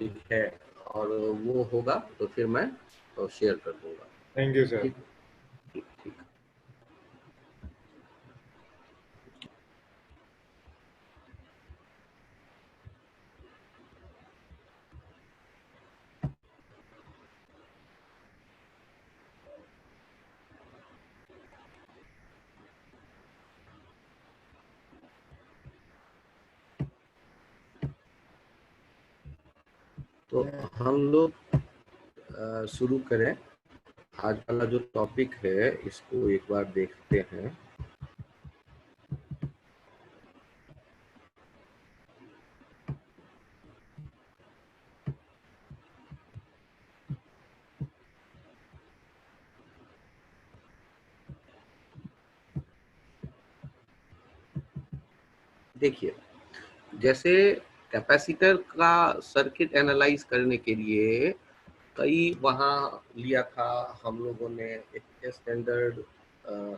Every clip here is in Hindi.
टॉपिक है और वो होगा तो फिर मैं शेयर कर दूंगा। Thank you sir. ठीक ठीक ठीक। तो हम लोग शुरू करें। आज वाला जो टॉपिक है इसको एक बार देखते हैं। देखिए, जैसे कैपेसिटर का सर्किट एनालाइज करने के लिए कई वहाँ लिया था हम लोगों ने एक स्टैंडर्ड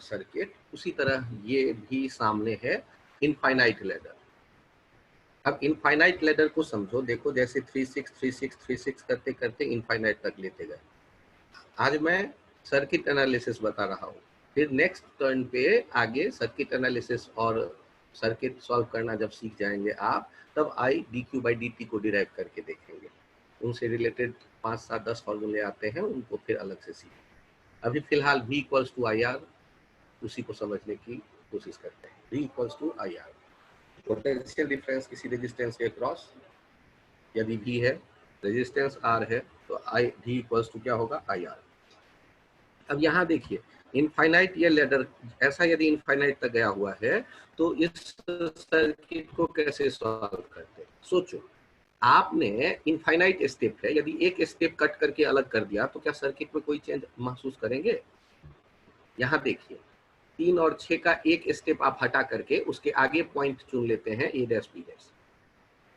सर्किट, उसी तरह ये भी सामने है इनफाइनाइट लैडर। अब इनफाइनाइट लैडर को समझो, देखो जैसे 36 36 36 करते करते इनफाइनाइट तक लेते गए। आज मैं सर्किट एनालिसिस बता रहा हूँ, फिर नेक्स्ट टर्न पे आगे सर्किट एनालिसिस और सर्किट सॉल्व करना जब सीख जाएंगे आप, तब I D Q by D T को डिराइव करके देखेंगे। उनसे रिलेटेड 5 7 10 फॉर्मूले आते हैं, उनको फिर अलग से सीखें। अभी फिलहाल V equals to I R, उसी को समझने की कोशिश करते हैं। V equals to I R, potential difference किसी रेजिस्टेंस के क्रॉस, यदि V है, रेजिस्टेंस R है, तो I V इक्वल्स टू क्या होगा, आई आर। अब यहाँ देखिए, इनफाइनाइट ये लेडर ऐसा यदि इनफाइनाइट तक गया हुआ है तो इस सर्किट को कैसे सॉल्व करते हैं? सोचो, आपने इनफाइनाइट स्टेप है, यदि एक स्टेप कट करके अलग कर दिया तो क्या सर्किट में कोई चेंज महसूस करेंगे? यहाँ देखिए, 3 और 6 का एक स्टेप आप हटा करके उसके आगे पॉइंट चुन लेते हैं A डैश B डैश,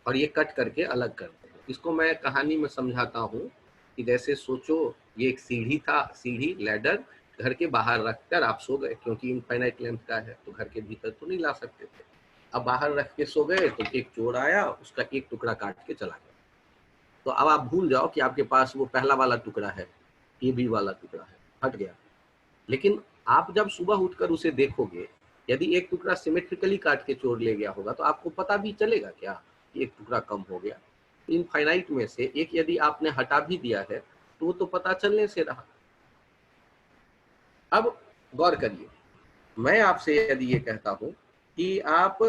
और ये कट करके अलग करते हैं। इसको मैं कहानी में समझाता हूँ कि जैसे सोचो, ये एक सीढ़ी था, सीढ़ी लैडर घर के बाहर रखकर आप सो गए, क्योंकि इनफाइनाइट लेंथ का है तो घर के भीतर तो नहीं ला सकते थे। अब बाहर रख के सो गए तो एक चोर आया, उसका एक टुकड़ा काट के चला गया। तो अब आप भूल जाओ कि आपके पास वो पहला वाला टुकड़ा है, ये भी वाला टुकड़ा है, हट गया। लेकिन आप जब सुबह उठकर उसे देखोगे, यदि एक टुकड़ा सिमेट्रिकली काट के चोर ले गया होगा तो आपको पता भी चलेगा क्या कि एक टुकड़ा कम हो गया? इनफाइनाइट में से एक यदि आपने हटा भी दिया है तो वो तो पता चलने से रहा। अब गौर करिए, मैं आपसे यदि ये कहता हूं कि आप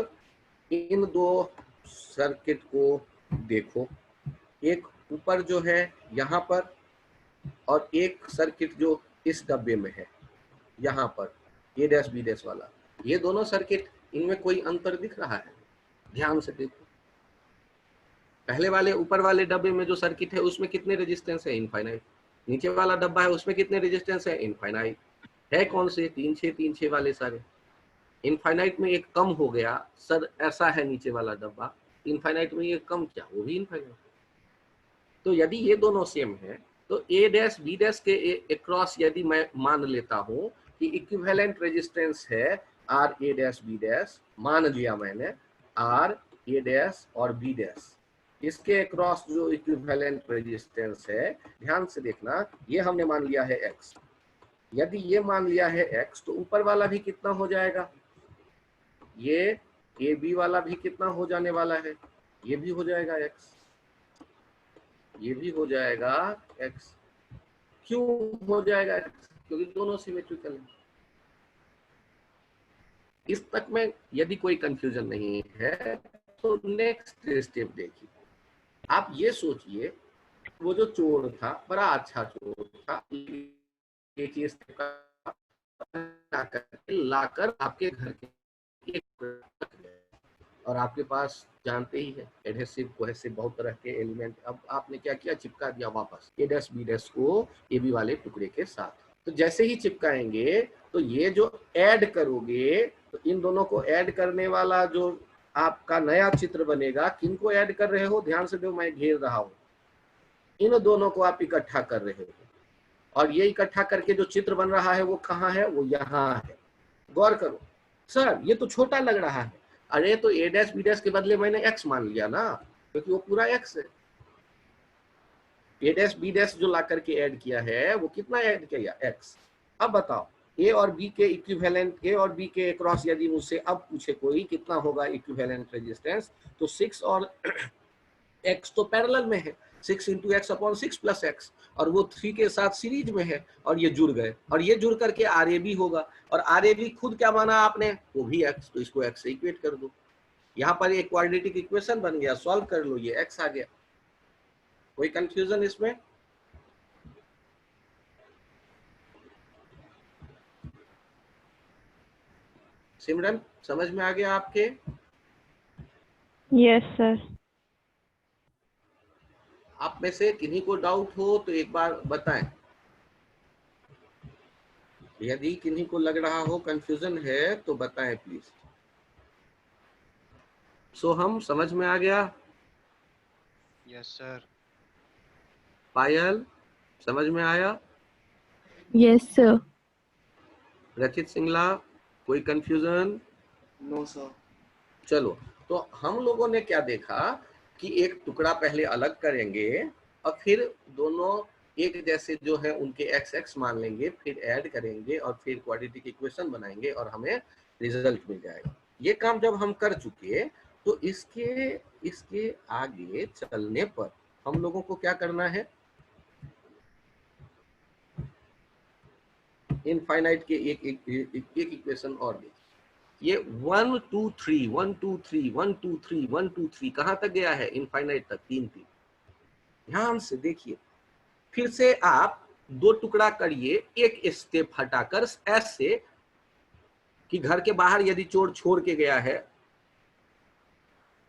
इन दो सर्किट को देखो, एक ऊपर जो है यहाँ पर, और एक सर्किट जो इस डब्बे में है यहाँ पर, A डैश B डैश वाला, ये दोनों सर्किट, इनमें कोई अंतर दिख रहा है? ध्यान से देखो, पहले वाले ऊपर वाले डब्बे में जो सर्किट है उसमें कितने रेजिस्टेंस है? इनफाइनाइट। नीचे वाला डब्बा है उसमें कितने रेजिस्टेंस है? इनफाइनाइट। है कौन से? 3 6 वाले सारे। इनफाइनाइट में एक कम हो गया सर, ऐसा है नीचे वाला डब्बा, इनफाइनाइट में ये कम क्या, वो भी इनफाइनाइट। तो यदि ये दोनों सेम है तो A डैश B डैश के अक्रॉस यदि मैं मान लेता हूं कि इक्विवेलेंट रेजिस्टेंस है R A dash B dash, मान लिया मैंने R A डैश और B डैश, इसके अक्रॉस जो इक्विवेलेंट रेजिस्टेंस है, ध्यान से देखना, ये हमने मान लिया है X। यदि ये मान लिया है X तो ऊपर वाला भी कितना हो जाएगा? ये AB वाला भी कितना हो जाने वाला है? ये भी हो जाएगा X, ये भी हो जाएगा X। क्यों हो जाएगा X? क्योंकि दोनों सिमेट्रिकल है। इस तक में यदि कोई कंफ्यूजन नहीं है तो नेक्स्ट स्टेप देखिए। आप ये सोचिए, वो जो चोर था बड़ा अच्छा चोर था, एक ही स्टेप का लाकर आपके घर के, और आपके पास जानते ही है एडहेसिव कोहेसिव बहुत तरह के एलिमेंट, अब आपने क्या किया, चिपका दिया वापस A डैश B डैश को AB वाले टुकड़े के साथ। तो जैसे ही चिपकाएंगे तो ये जो ऐड करोगे तो इन दोनों को ऐड करने वाला जो आपका नया चित्र बनेगा, किनको ऐड कर रहे हो? ध्यान से दो, मैं घेर रहा हूं, इन दोनों को आप इकट्ठा कर रहे हो, और ये इकट्ठा करके जो चित्र बन रहा है वो कहाँ है? वो यहाँ है। गौर करो, सर ये तो छोटा लग रहा है। अरे तो A डैश B डैश के बदले मैंने X मान लिया ना, क्योंकि वो पूरा X है। ए डैश बी डैश जो ला करके ऐड किया है वो कितना ऐड किया, x। अब बताओ ए और बी के इक्विवेलेंट, ए और बी के अक्रॉस यदि मुझसे अब पूछे कोई कितना होगा इक्विवेलेंट रेजिस्टेंस, तो 6 और x तो पैरेलल में है, 6 into x upon 6 plus x, और वो 3 के साथ सीरीज में है, और ये जुड़ गए, और ये जुड़ करके आर ए बी होगा, और आर ए बी खुद क्या माना आपने, वो भी x, तो इसको x से इक्वेट कर दो, यहाँ पर एक क्वाड्रेटिक इक्वेशन बन गया, सॉल्व कर लो, ये x आ गया। कोई कंफ्यूजन इसमें? सिमरन समझ में आ गया आपके? Yes sir. आप में से किन्हीं को डाउट हो तो एक बार बताएं, यदि किन्हीं को लग रहा हो कंफ्यूजन है तो बताएं प्लीज। सो हम समझ में आ गया? Yes sir. पायल समझ में आया? Yes sir. रचित सिंगला कोई कंफ्यूजन? No sir. चलो, तो हम लोगों ने क्या देखा कि एक टुकड़ा पहले अलग करेंगे और फिर दोनों एक जैसे जो है उनके एक्स एक्स मान लेंगे, फिर ऐड करेंगे और फिर क्वाड्रेटिक इक्वेशन बनाएंगे और हमें रिजल्ट मिल जाएगा। ये काम जब हम कर चुके तो इसके आगे चलने पर हम लोगों को क्या करना है, इनफाइनाइट के एक इक्वेशन और देखिए, ये 1 2 3 1 2 3 1 2 3 1 2 3 कहां तक गया है, इनफाइनाइट तक, 3 3। ध्यान से देखिए, फिर से आप दो टुकड़ा करिए, एक स्टेप हटाकर ऐसे कि घर के बाहर यदि चोर छोड़ के गया है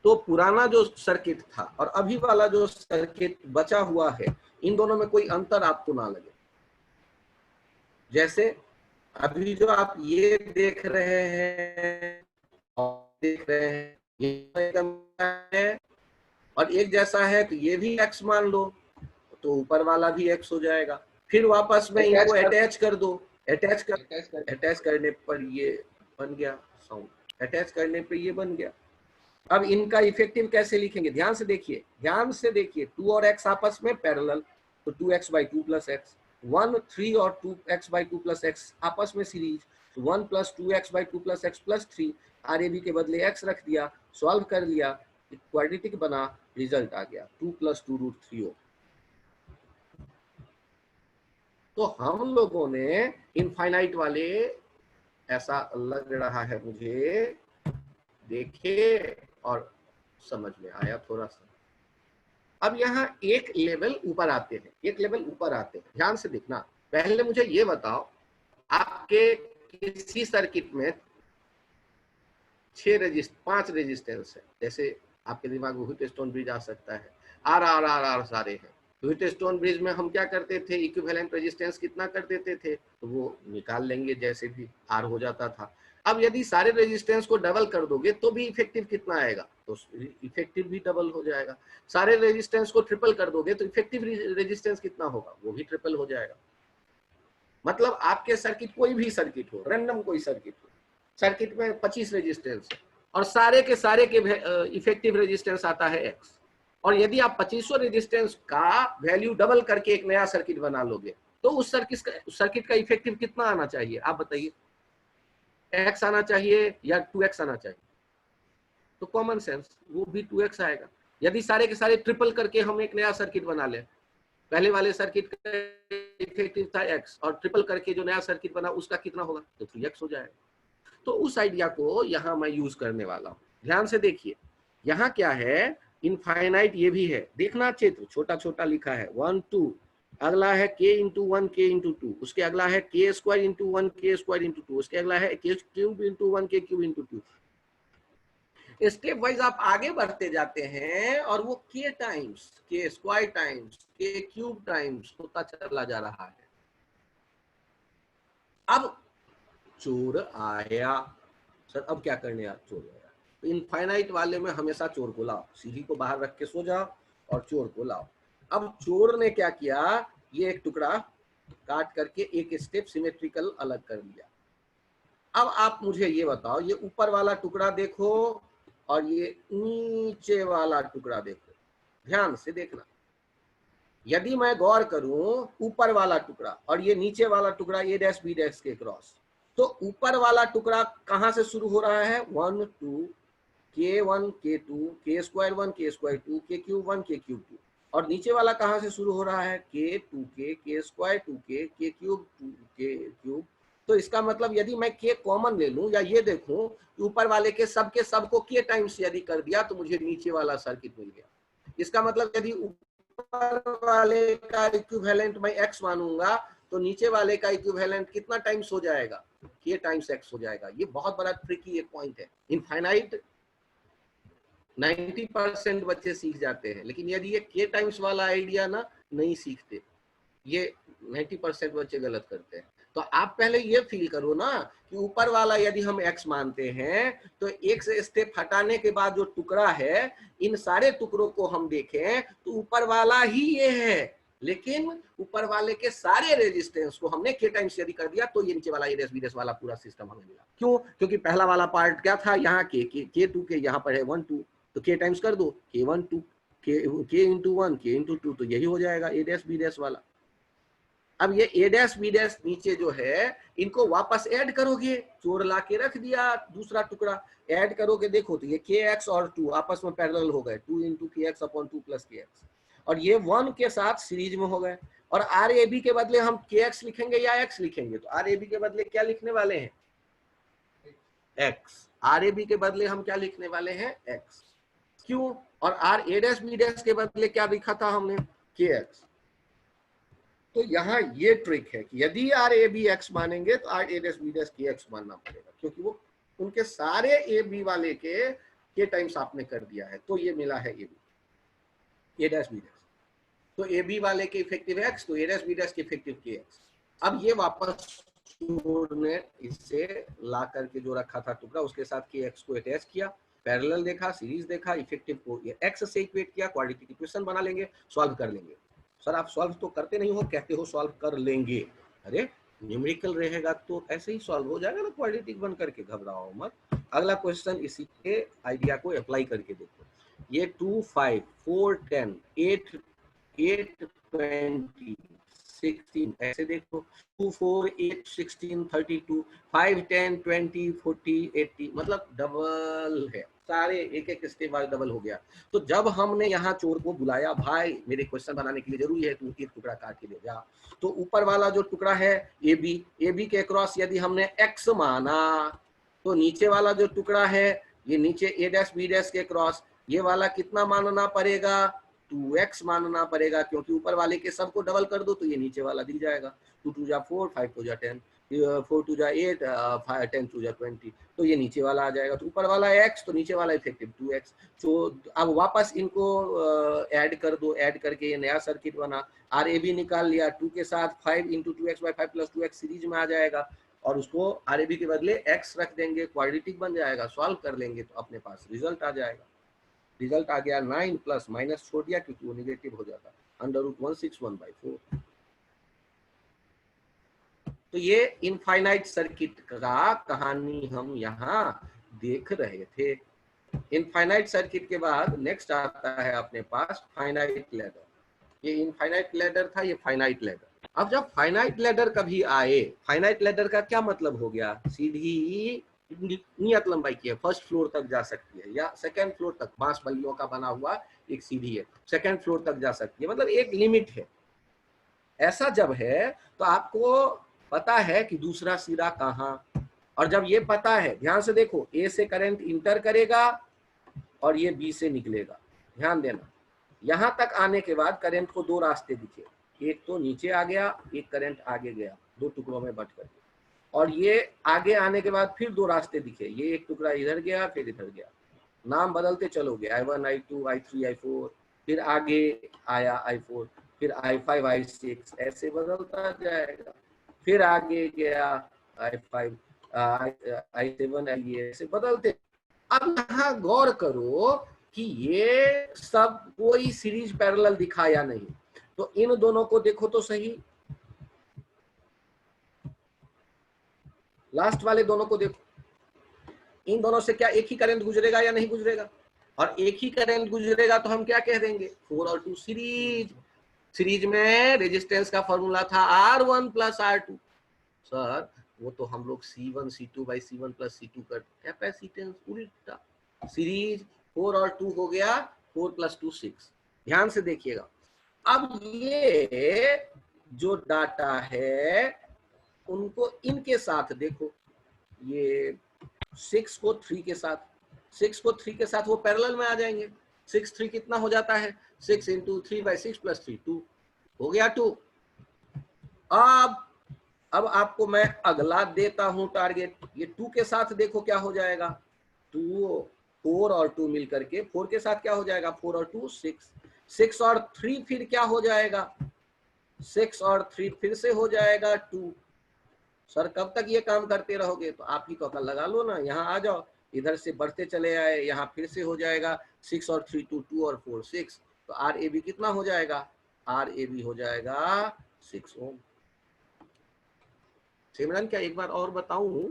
तो पुराना जो सर्किट था और अभी वाला जो सर्किट बचा हुआ है, इन दोनों में कोई अंतर आपको ना लगे। जैसे अभी जो आप ये देख रहे हैं ये है और एक जैसा है, तो ये भी x मान लो, तो ऊपर वाला भी x हो जाएगा। फिर वापस में इनको अटैच कर दो, अटैच करने पर ये बन गया साउंड, अटैच करने पर ये बन गया। अब इनका इफेक्टिव कैसे लिखेंगे, ध्यान से देखिए, ध्यान से देखिए, 2 और x आपस में पैरेलल, तो 2x/2 + x, 1 3 और 2x/2 + x आपस में series, 1 + 2x/2 + x + 3, R A B के बदले x रख दिया, सॉल्व कर लिया, क्वाड्रेटिक बना, रिजल्ट आ गया 2 + 2√3। तो हम लोगों ने इनफाइनाइट वाले, ऐसा लग रहा है मुझे, देखे और समझ में आया थोड़ा सा। अब यहाँ एक लेवल ऊपर आते हैं, एक लेवल ऊपर आते हैं, ध्यान से देखना। पहले मुझे ये बताओ, आपके किसी सर्किट में 5 रेजिस्टेंस है, जैसे आपके दिमाग में व्हीटस्टोन ब्रिज आ सकता है, आर आर आर आर सारे हैं। व्हीटस्टोन ब्रिज में हम क्या करते थे, इक्विवेलेंट रेजिस्टेंस कितना कर देते थे, तो वो निकाल लेंगे, जैसे भी आर हो जाता था। अब यदि सारे रेजिस्टेंस को डबल कर दोगे तो भी इफेक्टिव कितना आएगा, तो इफेक्टिव भी डबल हो जाएगा। सारे रेजिस्टेंस को ट्रिपल कर दोगे तो इफेक्टिव रेजिस्टेंस कितना होगा, वो भी ट्रिपल हो जाएगा। मतलब आपके सर्किट, कोई भी सर्किट हो, रैंडम कोई सर्किट हो, सर्किट में 25 रेजिस्टेंस है और सारे के इफेक्टिव रेजिस्टेंस आता है x, और यदि आप 2500 रेजिस्टेंस का वैल्यू डबल करके एक नया सर्किट बना लोगे तो उस सर्किट का इफेक्टिव कितना आना चाहिए, आप बताइए, x आना चाहिए या 2x आना चाहिए? तो कॉमन सेंस, वो भी 2x आएगा। यदि सारे के सारे ट्रिपल करके हम एक नया सर्किट बना ले, पहले वाले सर्किट का इफेक्टिव था x और ट्रिपल करके जो नया सर्किट बना उसका कितना होगा, तो 3x हो जाएगा। तो उस आइडिया को यहाँ मैं यूज करने वाला हूँ। ध्यान से देखिए, यहाँ क्या है, इनफाइनाइट ये भी है, देखना चित्र छोटा छोटा लिखा है, 1 2, अगला है k × 1 k × 2, उसके अगला है k² × 1 k² × 2, उसके अगला है k³ × 1 k³ × 2। स्टेप वाइज आप आगे बढ़ते जाते हैं और वो k times k² times k³ times होता चला जा रहा है। अब चोर आया, सर अब क्या करने, आप चोर आया, तो इनफाइनाइट वाले में हमेशा चोर को लाओ, सीढ़ी को बाहर रख के सो जाओ और चोर को लाओ। अब चोर ने क्या किया, ये एक टुकड़ा काट करके एक स्टेप सिमेट्रिकल अलग कर दिया। अब आप मुझे ये बताओ, ये ऊपर वाला टुकड़ा देखो और ये नीचे वाला टुकड़ा देखो, ध्यान से देखना। यदि मैं गौर करूं ऊपर वाला टुकड़ा और ये नीचे वाला टुकड़ा ए डैश बी डैश के क्रॉस, तो ऊपर वाला टुकड़ा कहां से शुरू हो रहा है 1 2 k1 k2 k square 1 k square 2 k cube 1 k cube 2, और नीचे वाला कहां से शुरू हो रहा है k 2k k square 2k k cube 2 k cube. तो इसका मतलब यदि मैं k कॉमन ले लूं या ये देखूं कि ऊपर वाले के सब को k टाइम्स यदि कर दिया तो मुझे नीचे वाला सर्किट मिल गया। इसका मतलब यदि ऊपर वाले का इक्विवेलेंट मैं x मानूंगा तो नीचे वाले का इक्विवेलेंट कितना टाइम्स हो जाएगा k टाइम्स x हो जाएगा। ये बहुत बड़ा ट्रिकी एक पॉइंट है। इनफाइनाइट 90% बच्चे सीख जाते हैं, लेकिन यदि ये k टाइम्स वाला आइडिया ना नहीं सीखते, ये 90% बच्चे गलत करते हैं। तो आप पहले ये फील करो ना कि ऊपर वाला यदि हम x मानते हैं तो एक से स्टेप हटाने के बाद जो टुकड़ा है, इन सारे टुकड़ों को हम देखें तो ऊपर वाला ही ये है, लेकिन ऊपर वाले के सारे रेजिस्टेंस को हमने k टाइम्स यदि कर दिया तो ये नीचे वाला ए डैश बी डैश वाला पूरा सिस्टम हमें मिला। क्यों? क्योंकि पहला वाला पार्ट क्या था, यहाँ k2 के यहाँ पर है 1 2, तो k टाइम्स कर दो k1 2 k into 1 k into 2, तो यही हो जाएगा ए डैश बी डैश वाला। अब ये ए डैश बी डैश नीचे जो है इनको वापस ऐड करोगे, चोर ला के रख दिया दूसरा टुकड़ा, ऐड करोगे देखो तो ये kx और 2 आपस में पैरेलल हो गए 2 into kx upon 2 plus kx, और ये 1 के साथ सीरीज में हो गए। और आर ए बी के बदले हम kx लिखेंगे या x लिखेंगे, तो आर ए बी के बदले क्या लिखने वाले हैं x, आर ए बी के बदले हम क्या लिखने वाले हैं x। क्यों? और R A dash B dash के बदले क्या लिखा था हमने kx। तो यहाँ ये ट्रिक है कि यदि आर ए बी एक्स मानेंगे तो R A dash B dash के एक्स मानना पड़ेगा, क्योंकि वो उनके सारे ए बी वाले के टाइम्स आपने कर दिया है, तो ये मिला है ए डैश बी डैश। तो ए बी वाले के इफेक्टिव एक्स, तो ए डैश बी डैश के इफेक्टिव के एक्स। अब ये वापस ने इससे ला करके जो रखा था टुकड़ा उसके साथ के एक्स को अटैच किया, पैरेलल देखा, सीरीज देखा, इफेक्टिव को ये एक्स से इक्वेट किया, क्वाड्रेटिक इक्वेशन बना लेंगे, सॉल्व कर लेंगे। सर आप सॉल्व तो करते नहीं हो, कहते हो सॉल्व कर लेंगे। अरे न्यूमेरिकल रहेगा तो ऐसे ही सॉल्व हो जाएगा ना क्वाड्रेटिक बन करके, घबराओ मत। अगला क्वेश्चन इसी के आइडिया को अप्लाई करके देखो। ये 2 5 4 10 8 8 20 16 ऐसे देखो, 2 4 8 16 32 5 10 20 40 80, मतलब डबल है, सारे एक एक स्टेप वाइज डबल हो गया। तो जब हमने यहाँ चोर को बुलाया, भाई मेरे क्वेश्चन बनाने के लिए जरूरी है तू एक टुकड़ा काट के ले जा, तो ऊपर वाला जो टुकड़ा है ए बी के क्रॉस यदि हमने x माना, तो नीचे वाला जो टुकड़ा है ये नीचे ए डैश बी डैश के क्रॉस, ये वाला कितना मानना पड़ेगा 2x मानना पड़ेगा, क्योंकि ऊपर वाले के सबको डबल कर दो तो ये नीचे वाला दिख जाएगा। 2 2 जा 4 5 2 जा 10 4 2 जा 8 10 2 जा 20, तो ये नीचे वाला आ जाएगा। तो ऊपर वाला x तो नीचे वाला इफेक्टिव 2x। तो अब वापस इनको ऐड कर दो, ऐड करके ये नया सर्किट बना, आर ए बी निकाल लिया, 2 के साथ 5 into 2x by 5 plus 2x series में आ जाएगा, और उसको आर ए बी के बदले x रख देंगे, क्वाड्रेटिक बन जाएगा, सॉल्व कर लेंगे तो अपने पास रिजल्ट आ जाएगा। रिजल्ट आ गया 9 प्लस माइनस छोड़ दिया क्योंकि वो निगेटिव हो जाता, √161/4। तो ये इनफाइनाइट सर्किट का कहानी हम यहाँ देख रहे थे। इनफाइनाइट सर्किट के बाद नेक्स्ट आता है अपने पास फाइनाइट लैडर। ये इनफाइनाइट लैडर था, ये फाइनाइट लैडर। अब जब फाइनाइट लैडर कभी आए, फाइनाइट लैडर का क्या मतलब हो गया, सीधी नियत लंबाई की है, फर्स्ट फ्लोर तक जा सकती है या सेकंड फ्लोर तक, बांस बल्लियों का बना हुआ एक सीढ़ी है, सेकंड फ्लोर तक जा सकती है, मतलब एक लिमिट है। ऐसा जब है तो आपको पता है कि दूसरा सिरा कहाँ, और जब ये पता है, ध्यान से देखो, ए से करंट इंटर करेगा और ये बी से निकलेगा, ध्यान देना। यहां तक आने के बाद करंट को दो रास्ते दिखे, एक तो नीचे आ गया, एक करंट आगे गया, दो टुकड़ों में बट करके, और ये आगे आने के बाद फिर दो रास्ते दिखे, ये एक टुकड़ा इधर गया फिर इधर गया, नाम बदलते चलोगे, I1 I2 I3 I4, फिर आगे आया I4, फिर I5 I6, ऐसे बदलता जाएगा, फिर आगे गया I5 I7 I8, ऐसे बदलते। अब यहाँ गौर करो कि ये सब कोई सीरीज पैरेलल दिखाया नहीं, तो इन दोनों को देखो तो सही, लास्ट वाले दोनों को देखो, इन दोनों से क्या एक ही करंट गुजरेगा या नहीं गुजरेगा, और एक ही करंट गुजरेगा तो हम क्या कह देंगे 4 और 2 सीरीज, सीरीज में रेजिस्टेंस का फॉर्मूला था R1 प्लस R2। सर वो तो हम लोग C1 C2 by C1 plus C2 कर, कैपेसिटेंस उल्टा, सीरीज 4 और 2 हो गया 4 प्लस 2 6। ध्यान से देखिएगा, अब ये जो डाटा है उनको इनके साथ देखो, ये 6 को 3 के साथ, 6 को 3 के साथ वो पैरेलल में आ जाएंगे। 6 3 कितना हो जाता है, 6 इंटू 3 बाई 6 प्लस 3 2 हो गया 2। अब आपको मैं अगला देता हूं टारगेट, ये 2 के साथ देखो क्या हो जाएगा, 2 4 और 2 मिल करके 4 के साथ क्या हो जाएगा, 4 और 2 6, 6 और 3 फिर क्या हो जाएगा, 6 और 3 फिर से हो जाएगा 2। सर कब तक ये काम करते रहोगे, तो आप ही तो अकल लगा लो ना, यहाँ आ जाओ, इधर से बढ़ते चले आए, यहाँ फिर से हो जाएगा 6 और 3 2 2 और 4 6, तो RAB कितना हो जाएगा, RAB हो जाएगा 6 ओम। सिमरन क्या एक बार और बताऊं?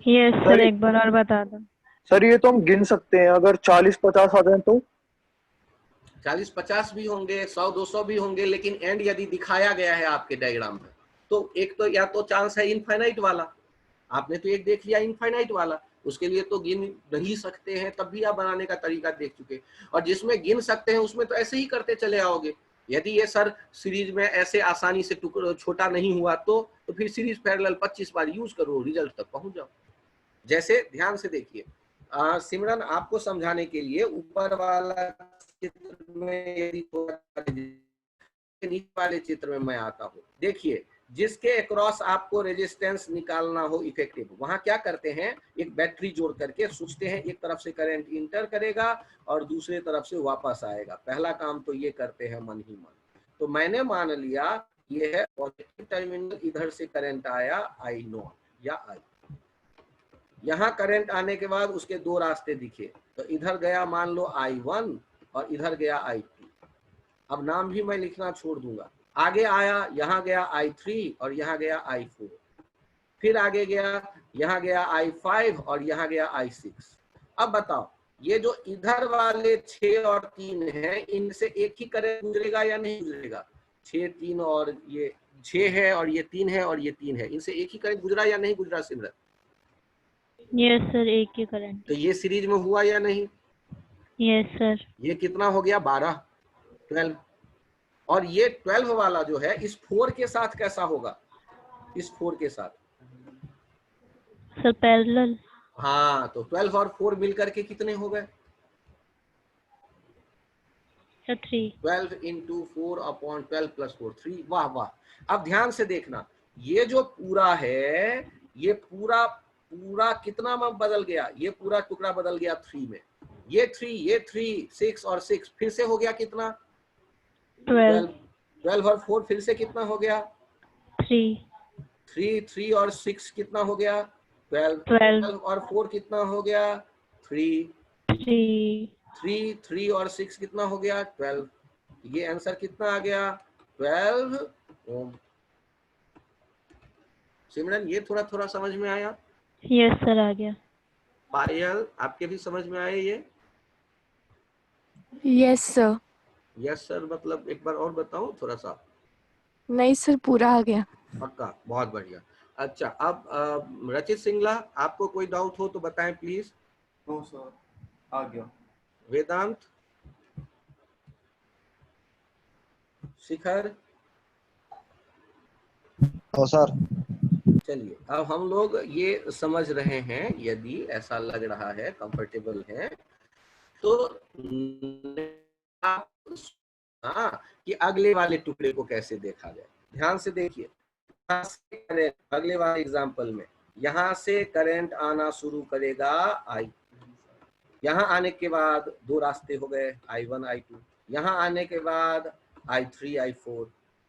यस सर, एक बार और बता दो। सर ये तो हम गिन सकते हैं, अगर 40-50 आ जाए तो 40-50 भी होंगे, 100-200 भी होंगे, लेकिन एंड यदि दिखाया गया है आपके डायग्राम में, तो एक तो या तो चांस है इनफाइनाइट वाला, आपने तो एक देख लिया इनफाइनाइट वाला, उसके लिए तो गिन नहीं सकते हैं, तब भी आप बनाने का तरीका देख चुके, और जिसमें गिन सकते हैं उसमें तो ऐसे ही करते चले आओगे। यदि ये सर सीरीज में ऐसे आसानी से टुकड़ा छोटा नहीं हुआ तो फिर सीरीज पैरेलल 25 बार यूज करो, रिजल्ट तक पहुंच जाओ। जैसे ध्यान से देखिए, सिमरन आपको समझाने के लिए ऊपर वाला चित्र में यदि नीचे वाले चित्र में मैं आता हूँ, देखिए जिसके अक्रॉस आपको रेजिस्टेंस निकालना हो इफेक्टिव, वहां क्या करते हैं, एक बैटरी जोड़ करके सोचते हैं एक तरफ से करंट इंटर करेगा और दूसरे तरफ से वापस आएगा। पहला काम तो ये करते हैं मन ही मन। तो मैंने मान लिया ये है पॉजिटिव टर्मिनल, इधर से करंट आया I0 या I, यहाँ करंट आने के बाद उसके दो रास्ते दिखे, तो इधर गया मान लो I1 और इधर गया I2। अब नाम भी मैं लिखना छोड़ दूंगा, आगे आया, यहाँ गया I3 और यहाँ गया I4, फिर आगे गया, यहाँ गया I5 और यहाँ गया I6। अब बताओ ये जो इधर वाले 6 और 3 हैं, इनसे एक ही करंट गुजरेगा या नहीं गुजरेगा, 6 3 और ये 6 है और ये 3 है और ये 3 है, इनसे एक ही करंट गुजरा या नहीं गुजरा सिमरन? यस सर, एक ही करंट। तो ये सीरीज में हुआ या नहीं? Yes sir. ये कितना हो गया, 12 12, और ये 12 वाला जो है इस 4 के साथ कैसा होगा, इस 4 के साथ सर पैरेलल। हाँ, तो 12 और 4 मिलकर के कितने हो गए, सर 3। 12 into 4 upon 12 plus 4 3। वाह वाह, अब ध्यान से देखना, ये जो पूरा है ये पूरा कितना में बदल गया, ये पूरा टुकड़ा बदल गया 3 में, ये 3 ये 3 6 और 6 फिर से हो गया कितना, 12। 12 और 4 फिर से कितना हो गया, 3 3 और 6 कितना हो गया, 12 12 और 4 कितना हो गया, 3 3 और 6 कितना हो गया, 12। ये आंसर कितना आ गया, 12 ओम। सिमरन ये थोड़ा थोड़ा समझ में आया? यस सर, आ गया। पायल आपके भी समझ में आए ये? Yes sir. यस सर मतलब एक बार और बताऊं थोड़ा सा? नहीं सर, पूरा आ गया। पक्का, बहुत बढ़िया। अच्छा, अब रचित सिंगला आपको कोई डाउट हो तो बताएं प्लीज। नो सर, आ गया। वेदांत, शिखर? हाँ सर। चलिए, अब हम लोग ये समझ रहे हैं, यदि ऐसा लग रहा है कंफर्टेबल है तो हाँ कि अगले वाले टुकड़े को कैसे देखा जाए। ध्यान से देखिए, अगले वाले एग्जांपल में यहाँ से करंट आना शुरू करेगा I, यहाँ आने के बाद दो रास्ते हो गए I1 I2, यहाँ आने के बाद I3 I4,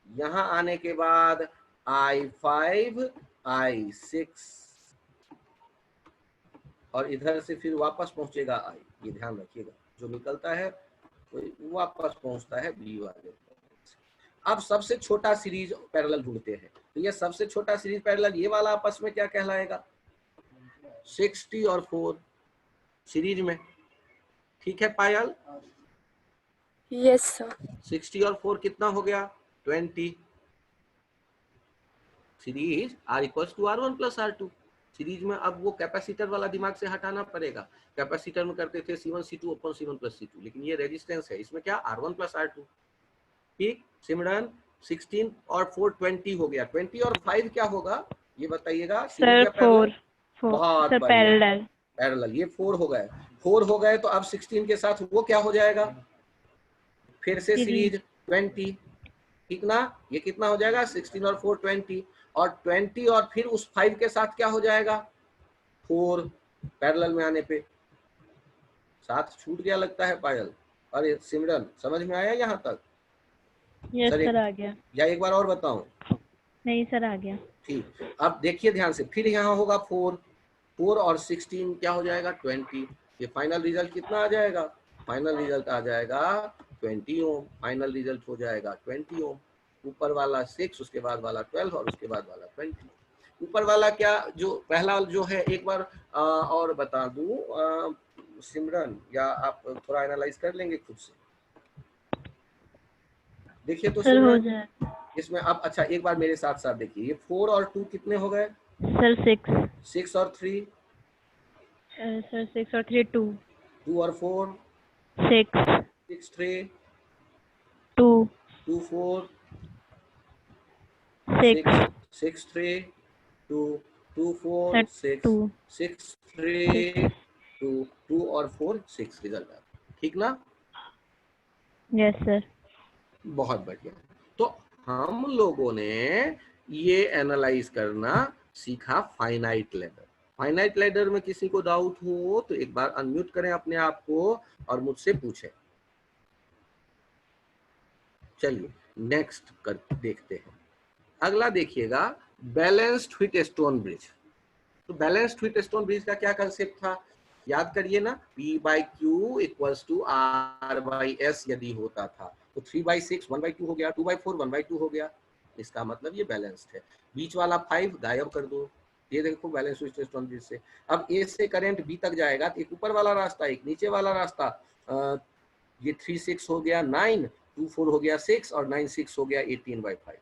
यहाँ आने के बाद I5 I6, और इधर से फिर वापस पहुंचेगा I। ये ध्यान रखिएगा, जो निकलता है वो वापस पहुंचता है B वाले। अब सबसे छोटा सीरीज पैरेलल ढूंढते हैं, तो ये सबसे छोटा सीरीज पैरेलल ये वाला आपस में क्या कहलाएगा, 60 और 4 सीरीज में। ठीक है पायल? Yes sir. 60 और 4 कितना हो गया? 20। Series R equals to R1 plus R2। Series में अब वो कैपेसिटर वाला दिमाग से हटाना पड़ेगा। कैपेसिटर में करते थे C1 C2 upon C1 plus C2, लेकिन ये रेजिस्टेंस है, इसमें क्या R1 प्लस R2। ठीक सिमरन, 16 और 4 20 हो गया। 20 और 5 क्या होगा ये बताइएगा? सीरीज सर या पैरेलल? 4 बहुत सर बढ़िया, पैरेलल। पैरेलल। ये 4 हो गए। 4 हो गए तो अब 16 के साथ वो क्या हो जाएगा? फिर से सीरीज 20। ठीक ना? ये कितना हो जाएगा? 16 और 4 20, और 20 और फिर उस 5 के साथ क्या हो जाएगा? 4 पैरेलल में आने पे। साथ छूट गया लगता है पायल। अरे सिमरन, समझ में आया यहाँ तक? यस सर सर आ गया। या एक बार और बताऊं? नहीं सर आ गया। ठीक, अब देखिए ध्यान से, फिर यहाँ होगा 4 और 16 क्या हो जाएगा? 20। ये फाइनल रिजल्ट कितना आ जाएगा? फाइनल रिजल्ट आ जाएगा 20 ओम। फाइनल रिजल्ट हो जाएगा 20 ओम। ऊपर वाला 6, उसके बाद वाला 12 और उसके बाद वाला 20। ऊपर वाला क्या, जो पहला जो है, एक बार और बता दूं सिमरन, या आप थोड़ा एनालाइज कर लेंगे खुद से? देखिए तो सर हो सिमरन, जाए इसमें अब अच्छा एक बार मेरे साथ साथ देखिए, ये 4 और 2 कितने हो गए? सर 6। 6 और 3, सर 6 और 3 2। 2 और 4, 6 6 3, 2 2 4, 6 6 3, 2 2 4 सर 6, 2 6 3 2, 2 और 4 6 रिजल्ट आ गया। ठीक ना? Yes sir. बहुत बढ़िया। तो हम लोगों ने ये एनालाइज करना सीखा फाइनाइट लैडर। फाइनाइट लैडर में किसी को डाउट हो तो एक बार अनम्यूट करें अपने आप को और मुझसे पूछें। चलिए नेक्स्ट कर देखते हैं। अगला देखिएगा, बैलेंस्ड व्हीटस्टोन ब्रिज। तो बैलेंस्ड व्हीटस्टोन ब्रिज का क्या कंसेप्ट था? याद करिए ना, P/Q इक्वल्स टू R/S यदि होता था तो 3/6 1/2 हो गया, 2/4 1/2 हो गया। इसका मतलब ये बैलेंस्ड है। बीच वाला 5 गायब कर दो, ये देखो बैलेंस व्हीटस्टोन ब्रिज से। अब A से करंट B तक जाएगा तो एक ऊपर वाला रास्ता, एक नीचे वाला रास्ता। ये 3 6 हो गया 9, 2 4 हो गया 6 और 9 6 हो गया 18/5।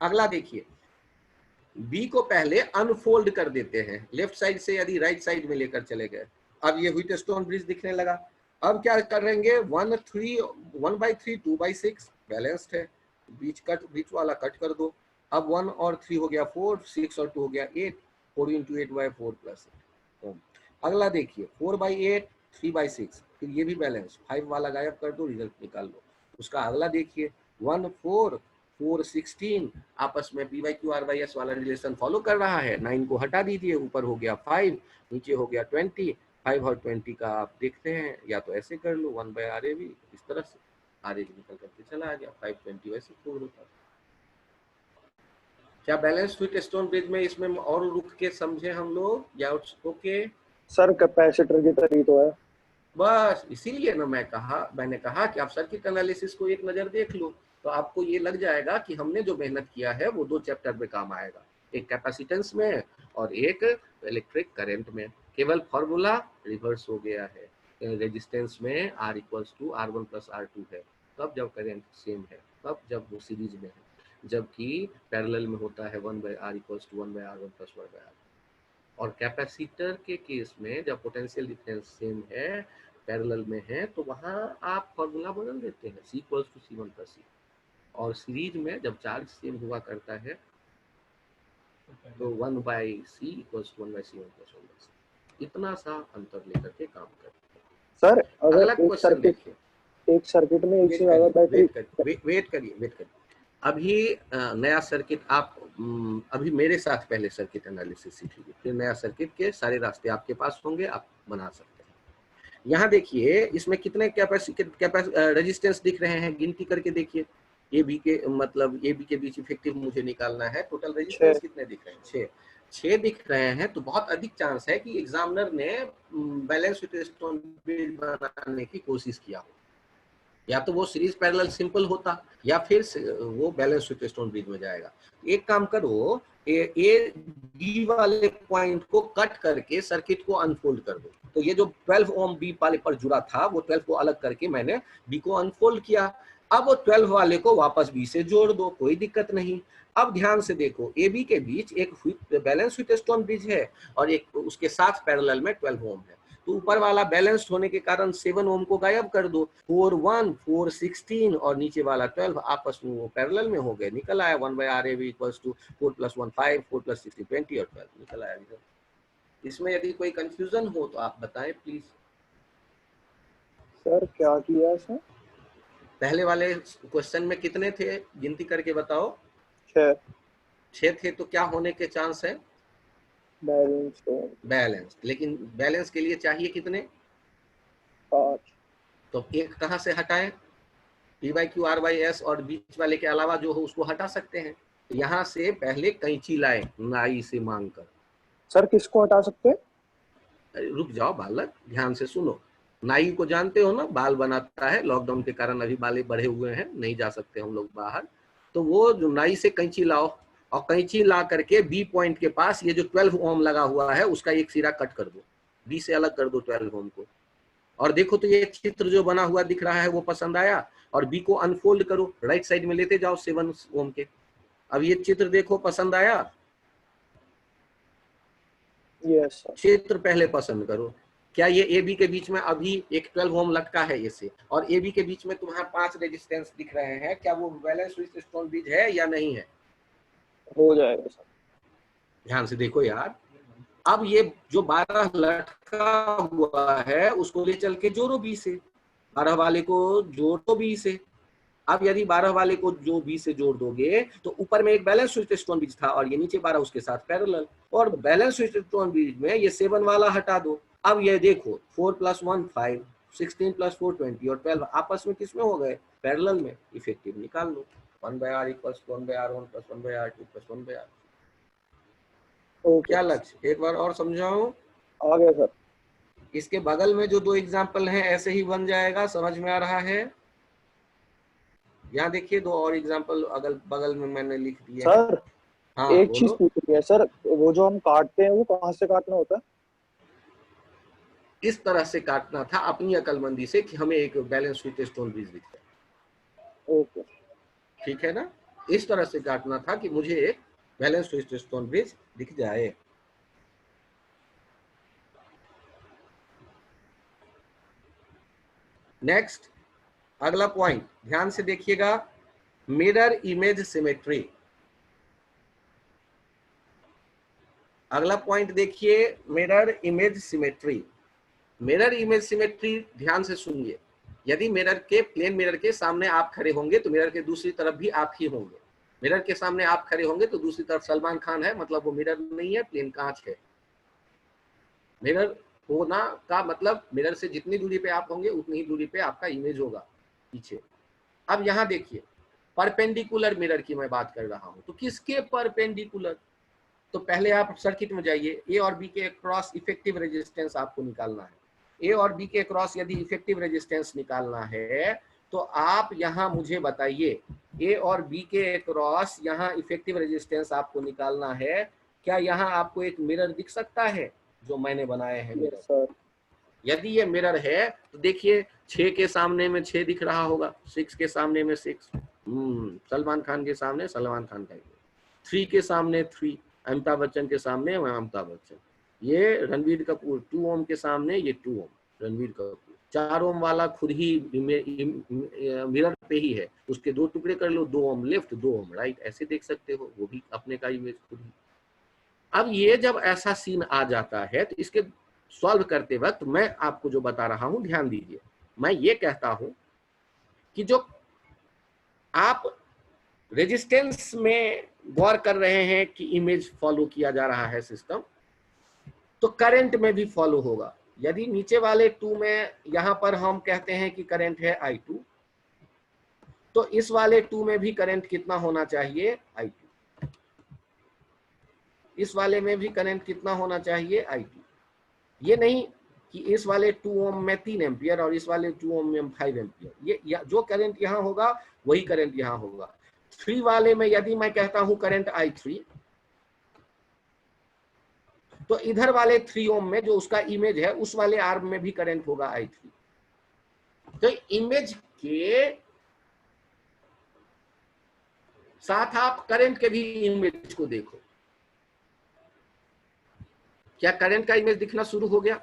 अगला देखिए, बी को पहले अनफोल्ड कर देते हैं, लेफ्ट साइड से यदि राइट साइड में लेकर चले गए। अब ये व्हीटस्टोन ब्रिज दिखने लगा। अब क्या करेंगे? 1/3 2/6 बैलेंस्ड है, बीच वाला कट कर दो। अब 1 और 3 हो गया 4, 6 और 2 हो गया 8, 4 × 8/4 प्लस 8। अगला देखिए 4/8 3/6, फिर ये भी बैलेंस, 5 वाला गायब कर दो, रिजल्ट निकाल लो। उसका अगला देखिए 1 4 4 16 आपस में P/Q/R/S वाला रिलेशन फॉलो कर रहा है। 9 को हटा दीजिए, ऊपर हो गया 5, नीचे हो गया 20। 5 और 20 का आप देखते हैं, या तो ऐसे कर लो 1/RAB, इस तरह से RAB निकल करके चला आ गया, 5 20 वैसे फोड़ होता। क्या बैलेंस व्हीटस्टोन ब्रिज में इसमें और रुक के समझे हम लोग, या ओके? सर कैपेसिटर की तरह तो है। बस इसीलिए ना मैंने कहा कि आप सर्किट एनालिसिस को एक नजर देख लो, तो आपको ये लग जाएगा कि हमने जो मेहनत किया है वो 2 चैप्टर में काम आएगा, एक कैपेसिटेंस में और एक इलेक्ट्रिक करंट में। केवल फॉर्मूला रिवर्स हो गया है। रेजिस्टेंस में R equals to R1 plus R2 है, तब जब करंट सेम है, तब जब वो सीरीज में है। जबकि पैरेलल में होता है 1/R equals to 1/R1 plus 1/R। और कैपेसिटर के केस में जब पोटेंशियल डिफरेंस सेम है, पैरेलल में है, तो वहां आप फॉर्मूला बदल देते हैं, C equals to C1 plus C। और सीरीज में जब चार्ज सेम हुआ करता है तो 1/C equals to 1/C1 plus 1/C। इतना सा अंतर लेकर के काम करते हैं। सर अगला अगर क्वेश्चन देखिए, एक सर्किट में एक से ज्यादा बैटरी। वेट करिए। अभी नया सर्किट आप अभी मेरे साथ पहले सर्किट एनालिसिस सीखिए, फिर नया सर्किट के सारे रास्ते आपके पास होंगे, आप बना सकते हैं। यहाँ देखिए इसमें कितने रेजिस्टेंस दिख रहे हैं, गिनती करके देखिए। ए बी के बीच इफेक्टिव मुझे निकालना है, टोटल रेजिस्टेंस कितने दिख रहे हैं? 6 दिख रहे हैं। तो बहुत अधिक चांस है कि एग्जामिनर ने बैलेंस व्हीटस्टोन ब्रिज बनाने की कोशिश किया हो। या तो वो सीरीज पैरेलल सिंपल होता या फिर वो बैलेंस विद स्टोन ब्रिज में जाएगा। एक काम करो, ए बी वाले पॉइंट को कट करके सर्किट को अनफोल्ड कर दो। तो ये जो 12 ओम बी वाले पर जुड़ा था वो 12 को अलग करके मैंने बी को अनफोल्ड किया। अब वो 12 वाले को वापस बी से जोड़ दो, कोई दिक्कत नहीं। अब ध्यान से देखो, ए बी के बीच एक बैलेंस विद स्टोन ब्रिज है और एक उसके साथ पैरेलल में 12 ओम है। तो ऊपर वाला बैलेंस्ड होने के कारण 7 ओम को गायब कर दो। 4 1 4 16 और नीचे वाला 12 आपस में वो पैरेलल में हो गए। निकल आया 1/RAB इक्वल्स टू 4 + 1 5 4 + 16 20 और 12 निकल आया। इसमें यदि कोई कंफ्यूजन हो तो आप बताएं प्लीज। सर क्या किया सर? पहले वाले क्वेश्चन में कितने थे, गिनती करके बताओ। 6 थे तो क्या होने के चांस है? बैलेंस। लेकिन बैलेंस के लिए चाहिए कितने? 5। तो एक कहाँ से हटाएं? P/Q R/S और बीच वाले के अलावा जो हो उसको हटा सकते हैं। तो यहाँ से पहले कैंची लाए नाई से मांग कर। सर किसको हटा सकते हैं? रुक जाओ बालक, ध्यान से सुनो। नाई को जानते हो ना, बाल बनाता है। लॉकडाउन के कारण अभी बाल बढ़े हुए हैं, नहीं जा सकते हम लोग बाहर। तो वो जो नाई से कैंची लाओ और कैंची ला करके बी पॉइंट के पास ये जो 12 ओम लगा हुआ है उसका एक सिरा कट कर दो, बी से अलग कर दो 12 ओम को। और देखो तो ये चित्र जो बना हुआ दिख रहा है वो पसंद आया? और बी को अनफोल्ड करो, राइट साइड में लेते जाओ 7 ओम के। अब ये चित्र देखो, पसंद आया? Yes sir. चित्र पहले पसंद करो। क्या ये ए बी के बीच में अभी एक 12 ओम लटका है इससे, और ए बी के बीच में तुम्हारा 5 रेजिस्टेंस दिख रहे हैं, क्या वो बैलेंस विद स्टोन ब्रिज है या नहीं है? हो जाएगा सर। ध्यान से देखो यार। अब ये जो 12 लटका हुआ है उसको ले चल के जोड़ो बी से, 12 वाले को जोड़ो बी से। अब यदि 12 वाले को जो बी से जोड़ दोगे तो ऊपर में एक बैलेंस विद स्टोन ब्रिज था और ये नीचे 12 उसके साथ पैरेलल, और बैलेंस विद स्टोन ब्रिज में ये 7 वाला हटा दो। अब ये देखो 4 + 1 5 16 + 4 20 और 12 आपस में किसमें हो गए? पैरेलल में। इफेक्टिव निकाल लो, 1/R = 1/R1 + 1/R2 + 1/R। क्या लक्ष्य, एक बार और समझाऊं? आ गया सर। इसके बगल में जो 2 एग्जाम्पल हैं ऐसे ही बन जाएगा, समझ में आ रहा है? यहाँ देखिए 2 और एग्जाम्पल अगल बगल में मैंने लिख दिए हैं। सर हाँ एक चीज बोलो। पूछनी है सर, वो जो हम काटते हैं वो कहाँ से काटना होता है? इस तरह से काटना था अपनी अकलमंदी से कि हमें एक बैलेंस विद स्टोन ब्रिज दिख जाए। ओके ठीक है ना? इस तरह से काटना था कि मुझे एक बैलेंस विद स्टोन ब्रिज दिख जाए। नेक्स्ट, अगला पॉइंट ध्यान से देखिएगा, मिरर इमेज सिमेट्री। अगला पॉइंट देखिए, mirror image symmetry. Mirror image symmetry ध्यान से सुनिए। यदि मिरर के प्लेन मिरर के सामने आप खड़े होंगे तो मिरर के दूसरी तरफ भी आप ही होंगे। मिरर के सामने आप खड़े होंगे तो दूसरी तरफ सलमान खान है, मतलब वो मिरर नहीं है, प्लेन कांच है। मिरर होना का मतलब मिरर से जितनी दूरी पे आप होंगे उतनी ही दूरी पे आपका इमेज होगा पीछे। अब यहाँ देखिए, परपेंडिकुलर मिरर की मैं बात कर रहा हूं, तो किसके परपेंडिकुलर? तो पहले आप सर्किट में जाइए, ए और बी के क्रॉस इफेक्टिव रेजिस्टेंस आपको निकालना है। ए और बी के क्रॉस यदि इफेक्टिव रेजिस्टेंस निकालना है तो आप यहाँ मुझे बताइए, ए और बी के क्रॉस यहाँ इफेक्टिव रेजिस्टेंस आपको निकालना है। क्या यहाँ आपको एक मिरर दिख सकता है जो मैंने बनाए हैं मिरर? सर यदि ये मिरर है तो देखिए 6 के सामने में 6 दिख रहा होगा, 6 के सामने में 6, सलमान खान के सामने सलमान खान का, 3 के सामने 3, अमिताभ बच्चन के सामने अमिताभ बच्चन, ये रणवीर कपूर, 2 ओम के सामने ये 2 ओम रणवीर कपूर, 4 ओम वाला खुद ही मिरर पे ही है, उसके 2 टुकड़े कर लो, 2 ओम लेफ्ट 2 ओम राइट, ऐसे देख सकते हो, वो भी अपने का इमेज खुद ही। अब ये जब ऐसा सीन आ जाता है तो इसके सॉल्व करते वक्त मैं आपको जो बता रहा हूं ध्यान दीजिए। मैं ये कहता हूं कि जो आप रेजिस्टेंस में गौर कर रहे हैं कि इमेज फॉलो किया जा रहा है सिस्टम, तो करंट में भी फॉलो होगा। यदि नीचे वाले 2 में यहां पर हम कहते हैं कि करंट है I2, तो इस वाले 2 में भी करंट कितना होना चाहिए? I2। इस वाले में भी करंट कितना होना चाहिए? I2। ये नहीं कि इस वाले 2 ओम में 3 एम्पियर और इस वाले 2 ओम में 5 एम्पियर, ये जो करंट यहाँ होगा वही करंट यहाँ होगा। 3 वाले में यदि मैं कहता हूं करंट I3, तो इधर वाले 3 ओम में जो उसका इमेज है उस वाले आर्म में भी करंट होगा I3। तो इमेज के साथ आप करंट के भी इमेज को देखो। क्या करंट का इमेज दिखना शुरू हो गया?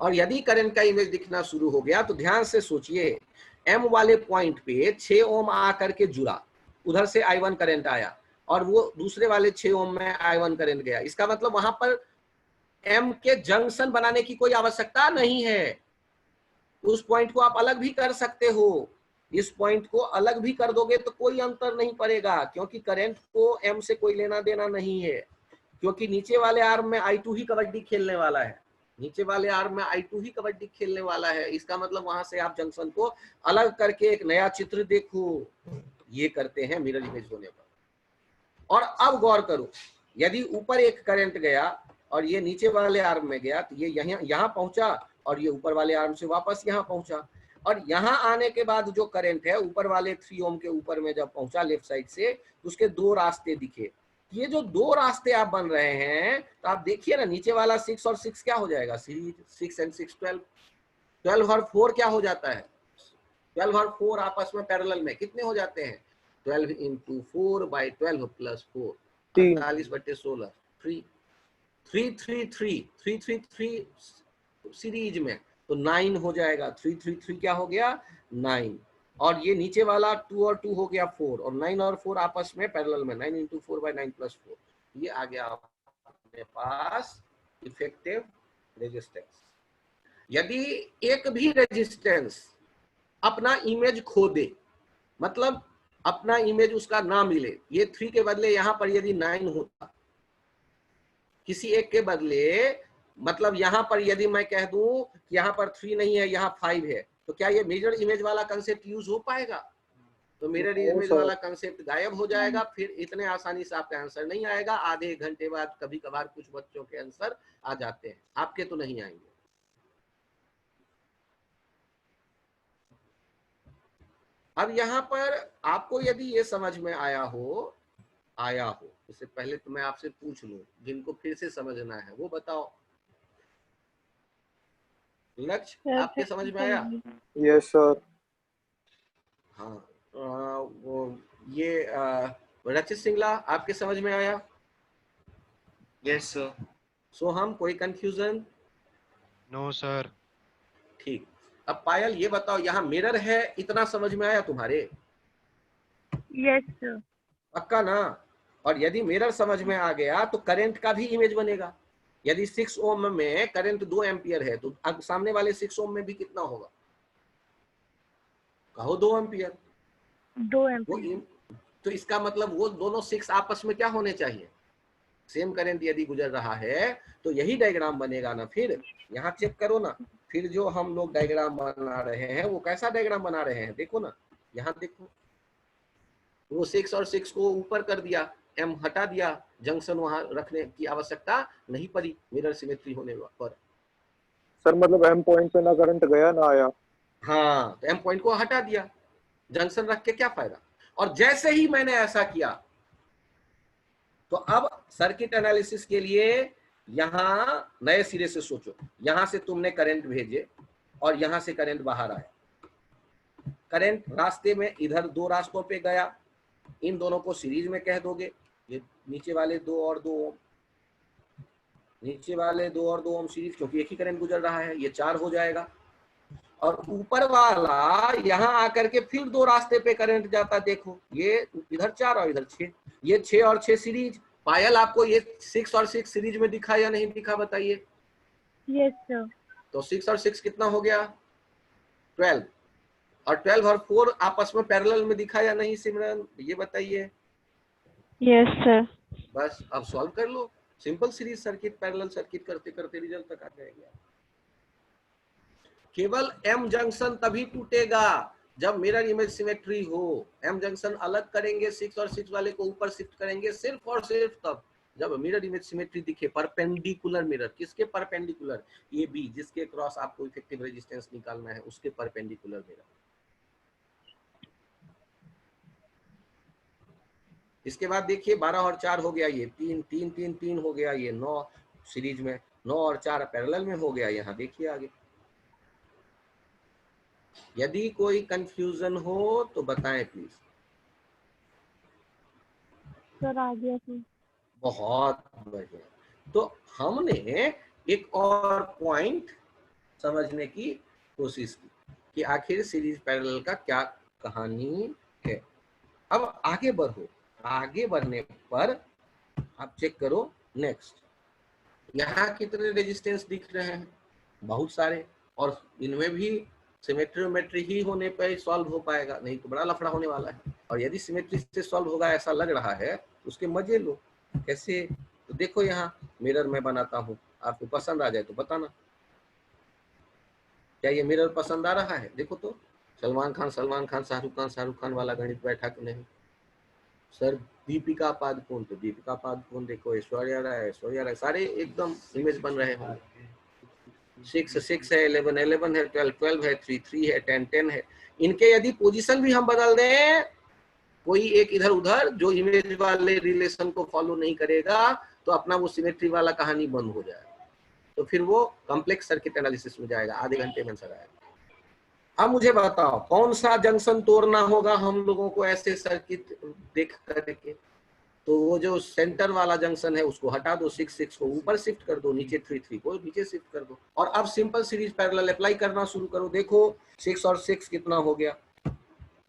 और यदि करंट का इमेज दिखना शुरू हो गया तो ध्यान से सोचिए, M वाले पॉइंट पे 6 ओम आकर के जुड़ा, उधर से I1 करंट आया और वो दूसरे वाले 6 ओम में I1 करंट गया। इसका मतलब वहां पर M के जंक्शन बनाने की कोई आवश्यकता नहीं है। उस पॉइंट को आप अलग भी कर सकते हो, इस पॉइंट को अलग भी कर दोगे तो कोई अंतर नहीं पड़ेगा, क्योंकि करंट को M से कोई लेना देना नहीं है। क्योंकि नीचे वाले आर्म में I2 ही कबड्डी खेलने वाला है, नीचे वाले आर्म में I2 ही कबड्डी खेलने वाला है। इसका मतलब वहां से आप जंक्शन को अलग करके एक नया चित्र देखो। ये करते हैं मिरर इमेज होने पर। और अब गौर करो, यदि ऊपर एक करंट गया और ये नीचे वाले आर्म में गया, तो ये यहाँ पहुंचा और ये ऊपर वाले आर्म से वापस यहाँ पहुंचा, और यहाँ आने के बाद जो करंट है ऊपर वाले 3 ओम के ऊपर में जब पहुंचा लेफ्ट साइड से, उसके 2 रास्ते दिखे। ये जो 2 रास्ते आप बन रहे हैं, तो आप देखिए ना, नीचे वाला 6 और 6 क्या हो जाएगा, सीरीज 6 and 6 12, 12 और 4 क्या हो जाता है, 12 और 4 आपस में पैरेलल में कितने हो जाते हैं, 12 into 4 by 12 plus 4, 48/16, 3 3 3 3 3 3 3 सीरीज में, तो 9 हो जाएगा। 3 3 3 क्या हो गया, 9। और ये नीचे वाला 2 और 2 हो गया 4, और 9 और 4 आपस में पैरेलल में, 9 into 4 by 9 plus 4, ये आ गया अपने पास इफेक्टिव रेजिस्टेंस। यदि एक भी रेजिस्टेंस अपना इमेज खो दे, मतलब अपना इमेज उसका ना मिले, ये 3 के बदले यहाँ पर यदि 9 होता, किसी एक के बदले, मतलब यहाँ पर यदि मैं कह दूं कि यहाँ पर 3 नहीं है, यहाँ 5 है, तो क्या ये मिरर इमेज वाला कंसेप्ट यूज हो पाएगा? तो मिरर इमेज वाला कंसेप्ट गायब हो जाएगा। फिर इतने आसानी से आपका आंसर नहीं आएगा। आधे एक घंटे बाद कभी कभार कुछ बच्चों के आंसर आ जाते हैं, आपके तो नहीं आएंगे। अब यहाँ पर आपको यदि ये समझ में आया हो, इससे पहले तो मैं आपसे पूछ लूं, जिनको फिर से समझना है वो बताओ। लक्ष्य आपके समझ में आया? Yes sir. हाँ, वो ये रचित सिंगला आपके समझ में आया? Yes sir. सोहम, कोई कंफ्यूजन? No sir. ठीक। अब पायल ये बताओ, यहाँ मिरर है, इतना समझ में आया तुम्हारे? Yes sir. पक्का ना? और यदि मिरर समझ में आ गया तो करंट का भी इमेज बनेगा। यदि 6 ओम में करंट 2 एम्पियर है, तो अब सामने वाले 6 ओम में भी कितना होगा, कहो 2 एम्पियर। 2 एम्पियर। तो इसका मतलब वो दोनों 6 आपस में क्या होने चाहिए, सेम करंट यदि गुजर रहा है, तो यही डायग्राम बनेगा ना। फिर यहाँ चेक करो ना, फिर जो हम लोग डायग्राम बना रहे हैं वो कैसा डायग्राम बना रहे हैं, देखो ना, यहाँ देखो, वो 6 और 6 को ऊपर कर दिया, M हटा दिया, जंक्शन वहां रखने की आवश्यकता नहीं पड़ी मिरर सिमेट्री होने पर। सर मतलब M पॉइंट पे ना करंट गया ना आया। हाँ, तो M पॉइंट को हटा दिया, जंक्शन रख के क्या फायदा। और जैसे ही मैंने ऐसा किया, तो अब सर्किट एनालिसिस के लिए यहां नए सिरे से सोचो। यहां से तुमने करंट भेजे और यहां से करंट बाहर आया, करंट रास्ते में इधर 2 रास्तों पे गया, इन दोनों को सीरीज में कह दोगे, ये नीचे वाले 2 और 2 ओम, नीचे वाले 2 और 2 ओम सीरीज, क्योंकि एक ही करंट गुजर रहा है, ये 4 हो जाएगा। और ऊपर वाला यहाँ आकर के फिर 2 रास्ते पे करंट जाता, देखो ये इधर 4 और इधर 6, ये 6 और 6 सीरीज। पायल, आपको ये 6 और 6 सीरीज में दिखा या नहीं दिखा, बताइए? Yes sir. तो 6 और 6 कितना हो गया, 12, और 12 और 4 आपस में पैरेलल में दिखा या नहीं सिमरन, ये बताइए? Yes sir. बस अब सॉल्व कर लो, simple series circuit, parallel circuit करते करते रिजल्ट तक आ जाएगा। केवल M जंक्शन तभी टूटेगा जब मिरर इमेज सिमेट्री हो। M जंक्शन अलग करेंगे, 6 और 6 वाले को ऊपर शिफ्ट करेंगे, सिर्फ और सिर्फ तब जब मिरर इमेज सिमेट्री दिखे, परपेंडिकुलर मिरर, किसके परपेंडिकुलर? ये बी, जिसके क्रॉस आपको इफेक्टिव रेजिस्टेंस निकालना है, उसके परपेंडिकुलर मिरर। इसके बाद देखिए 12 और 4 हो गया, ये 3 3 3 3 हो गया, ये 9 सीरीज में, 9 और 4 पैरेलल में हो गया। यहाँ देखिए आगे, यदि कोई कंफ्यूजन हो तो बताएं प्लीज। सर आ गया सर। बहुत बढ़िया। तो हमने एक और पॉइंट समझने की कोशिश की कि आखिर सीरीज पैरेलल का क्या कहानी है। अब आगे बढ़ो, आगे बढ़ने पर आप चेक करो नेक्स्ट, यहाँ कितने रेजिस्टेंस दिख रहे हैं? बहुत सारे, और इनमें भी सिमेट्री ही होने पर सॉल्व हो पाएगा, नहीं तो बड़ा लफड़ा होने वाला है। और यदि सिमेट्री से सॉल्व होगा ऐसा लग रहा है तो उसके मजे लो। कैसे? तो देखो यहाँ मिरर मैं बनाता हूँ, आपको पसंद आ जाए तो बताना। क्या ये मिरर पसंद आ रहा है? देखो तो, सलमान खान शाहरुख खान वाला गणित बैठा कि नहीं? सर दीपिका पादुकोण, तो दीपिका पादुकोण देखो, ऐश्वर्या राय, सारे एकदम इमेज बन रहे हैं। 6 है, 11 है, 12 है, 3 है, 10 है। इनके यदि पोजीशन भी हम बदल दें, कोई एक इधर उधर जो इमेज वाले रिलेशन को फॉलो नहीं करेगा, तो अपना वो सिमेट्री वाला कहानी बंद हो जाएगा। तो फिर वो कॉम्प्लेक्स सर्किट एनालिसिस में जाएगा, आधे घंटे में आंसर आएगा। अब मुझे बताओ कौन सा जंक्शन तोड़ना होगा हम लोगों को ऐसे सर्किट देख करके? तो वो जो सेंटर वाला जंक्शन है उसको हटा दो, 6 को ऊपर शिफ्ट कर दो, नीचे 3 को नीचे शिफ्ट कर दो, और अब सिंपल सीरीज पैरेलल अप्लाई करना शुरू करो। देखो 6 और 6 कितना हो गया?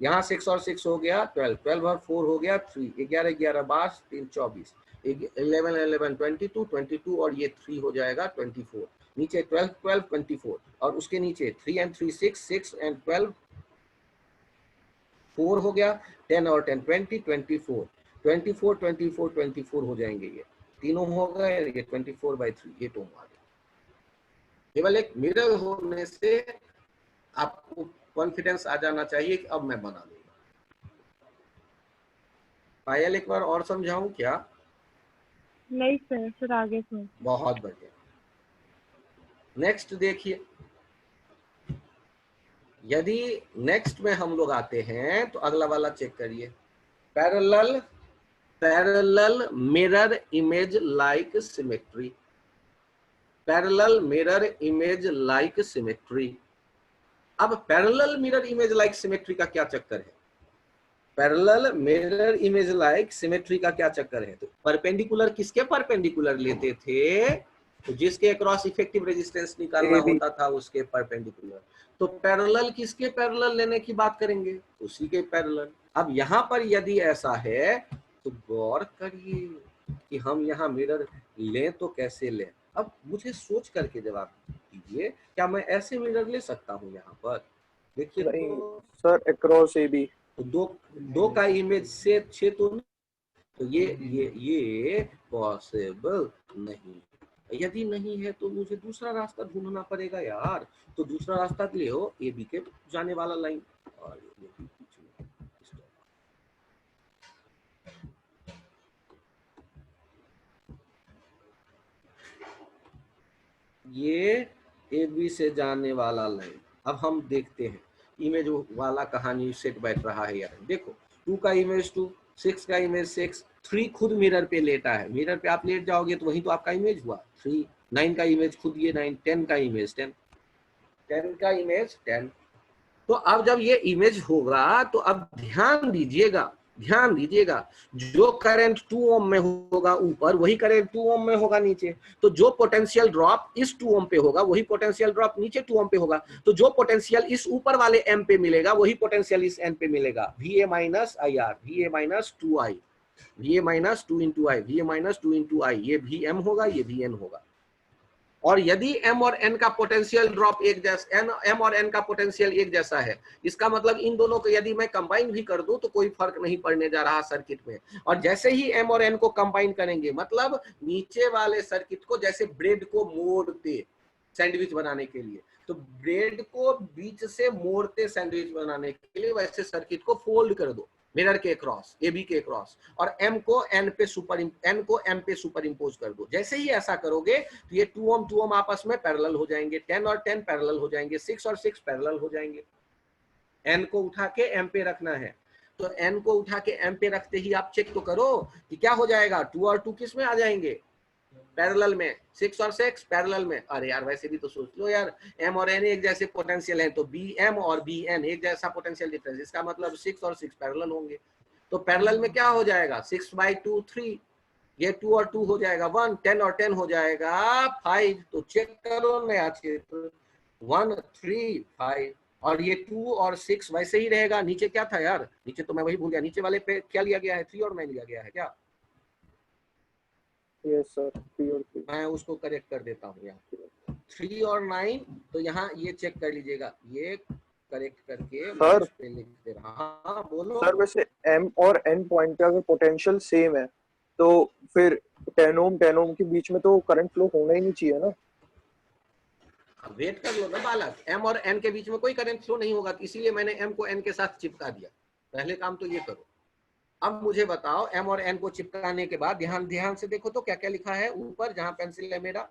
यहाँ 6 और 6 हो गया 12, 12 और 4 हो गया 3, 11 11 22, 3 24, 11 11 22, 22 और ये 3 हो जाएगा 24, नीचे 12 12 24, और उसके नीचे 3 and 3 6, 6 and 12 4 हो गया, 10 और 10 20, 24 24 24 24 हो जाएंगे, ये तीनों हो गए, ये 24/3 ये टर्म आ गया। केवल एक मिरर होने से आपको कॉन्फिडेंस आ जाना चाहिए कि अब मैं बना दूंगा। पायल एक बार और समझाऊं क्या? नहीं सर, सर आगे सर। बहुत बढ़िया। नेक्स्ट देखिए, यदि नेक्स्ट में हम लोग आते हैं तो अगला वाला चेक करिए, parallel mirror image like symmetry, parallel mirror image like symmetry. अब parallel mirror image like symmetry का क्या चक्कर है? Parallel mirror image like symmetry का क्या चक्कर है? तो परपेंडिकुलर किसके परपेंडिकुलर लेते थे? तो जिसके अक्रॉस इफेक्टिव रेजिस्टेंस निकालना होता था उसके परपेंडिकुलर। तो पैरेलल किसके पैरेलल लेने की बात करेंगे? उसी के पैरेलल। अब यहाँ पर यदि ऐसा है तो गौर करिए कि हम यहाँ मिरर लें तो कैसे लें। अब मुझे सोच करके जवाब दीजिए, क्या मैं ऐसे मिरर ले सकता हूँ यहाँ पर? देखिए तो सर अक्रॉस ए बी, तो दो का इमेज से 6 तो नहीं, तो ये पॉसिबल नहीं। यदि नहीं है तो मुझे दूसरा रास्ता ढूंढना पड़ेगा यार। तो दूसरा रास्ता ले हो ए बी के जाने वाला लाइन, और ये ए बी से जाने वाला लाइन। अब हम देखते हैं इमेज वाला कहानी सेट बैठ रहा है यार। देखो 2 का इमेज 2, 6 का इमेज 6, 3 खुद मिरर पे लेटा है, मिरर पे आप लेट जाओगे तो वही तो आपका इमेज हुआ 3, 9 का इमेज खुद ये 9, 10 का इमेज 10, 10 का इमेज 10। तो अब जब ये इमेज होगा तो अब ध्यान दीजिएगा, जो करंट 2 ओम में होगा ऊपर वही करंट 2 ओम में होगा नीचे। तो जो पोटेंशियल ड्रॉप इस 2 ओम पे होगा वही पोटेंशियल ड्रॉप नीचे 2 ओम पे होगा। तो जो पोटेंशियल इस ऊपर वाले एम पे मिलेगा वही पोटेंशियल इस एन पे मिलेगा। VA minus IR, VA minus 2I, VA minus 2 into I, VA minus 2 into I, ये VM होगा, ये VN होगा। और यदि M और N का पोटेंशियल ड्रॉप एक जैसा, M और N का पोटेंशियल एक जैसा है, इसका मतलब इन दोनों को यदि मैं कंबाइन भी कर दूं तो कोई फर्क नहीं पड़ने जा रहा सर्किट में। और जैसे ही M और N को कंबाइन करेंगे, मतलब नीचे वाले सर्किट को जैसे ब्रेड को मोड़ते सैंडविच बनाने के लिए, तो ब्रेड को बीच से मोड़ते सैंडविच बनाने के लिए, वैसे सर्किट को फोल्ड कर दो। मिरर के क्रॉस, ए बी के क्रॉस, और एम को एन पे सुपर इम्पोज कर दो। जैसे ही ऐसा करोगे तो ये 2 ओम आपस में पैरेलल हो जाएंगे, 10 और 10 पैरेलल हो जाएंगे, 6 और 6 पैरेलल हो जाएंगे। एन को उठा के एम पे रखना है, तो एन को उठा के एम पे रखते ही आप चेक तो करो कि क्या हो जाएगा, 2 और 2 किस में आ जाएंगे, पैरेलल में, 6 और 6 पैरेलल में। अरे यार वैसे भी तो सोच लो यार, एम और एन एक जैसे पोटेंशियल हैं, तो बी एम और बी एन एक जैसा पोटेंशियल डिफरेंस, इसका मतलब 6 और 6 पैरेलल होंगे। तो पैरेलल में क्या हो जाएगा, 6/2 3, ये 2 और 2 हो जाएगा 1, 10 और 10 हो जाएगा 5। तो चेक करो नया चित्र, 1 3 5, और ये 2 और 6 वैसे ही रहेगा। नीचे क्या था यार, नीचे तो मैं वही भूल गया, नीचे वाले पे क्या लिया गया है, 3 और 9 लिया गया है क्या? यस सर, 3 और 3। मैं उसको करेक्ट कर देता हूँ यहाँ, 3 और 9। तो यहाँ ये चेक कर लीजिएगा, ये करेक्ट करके मैं सर उस पे लिख दे रहा। हाँ बोलो। सर, वैसे एम और एन पॉइंट का अगर पोटेंशियल सेम है तो फिर 10 ओम के बीच में तो करंट फ्लो होना ही नहीं चाहिए ना। वेट कर लो ना बालक, एम और एन के बीच में कोई करंट फ्लो नहीं होगा, इसीलिए मैंने एम को एन के साथ चिपका दिया। पहले काम तो ये करो। अब मुझे बताओ, एम और एन को चिपकाने के बाद ध्यान से देखो तो क्या क्या लिखा है ऊपर, जहां पेंसिल है मेरा,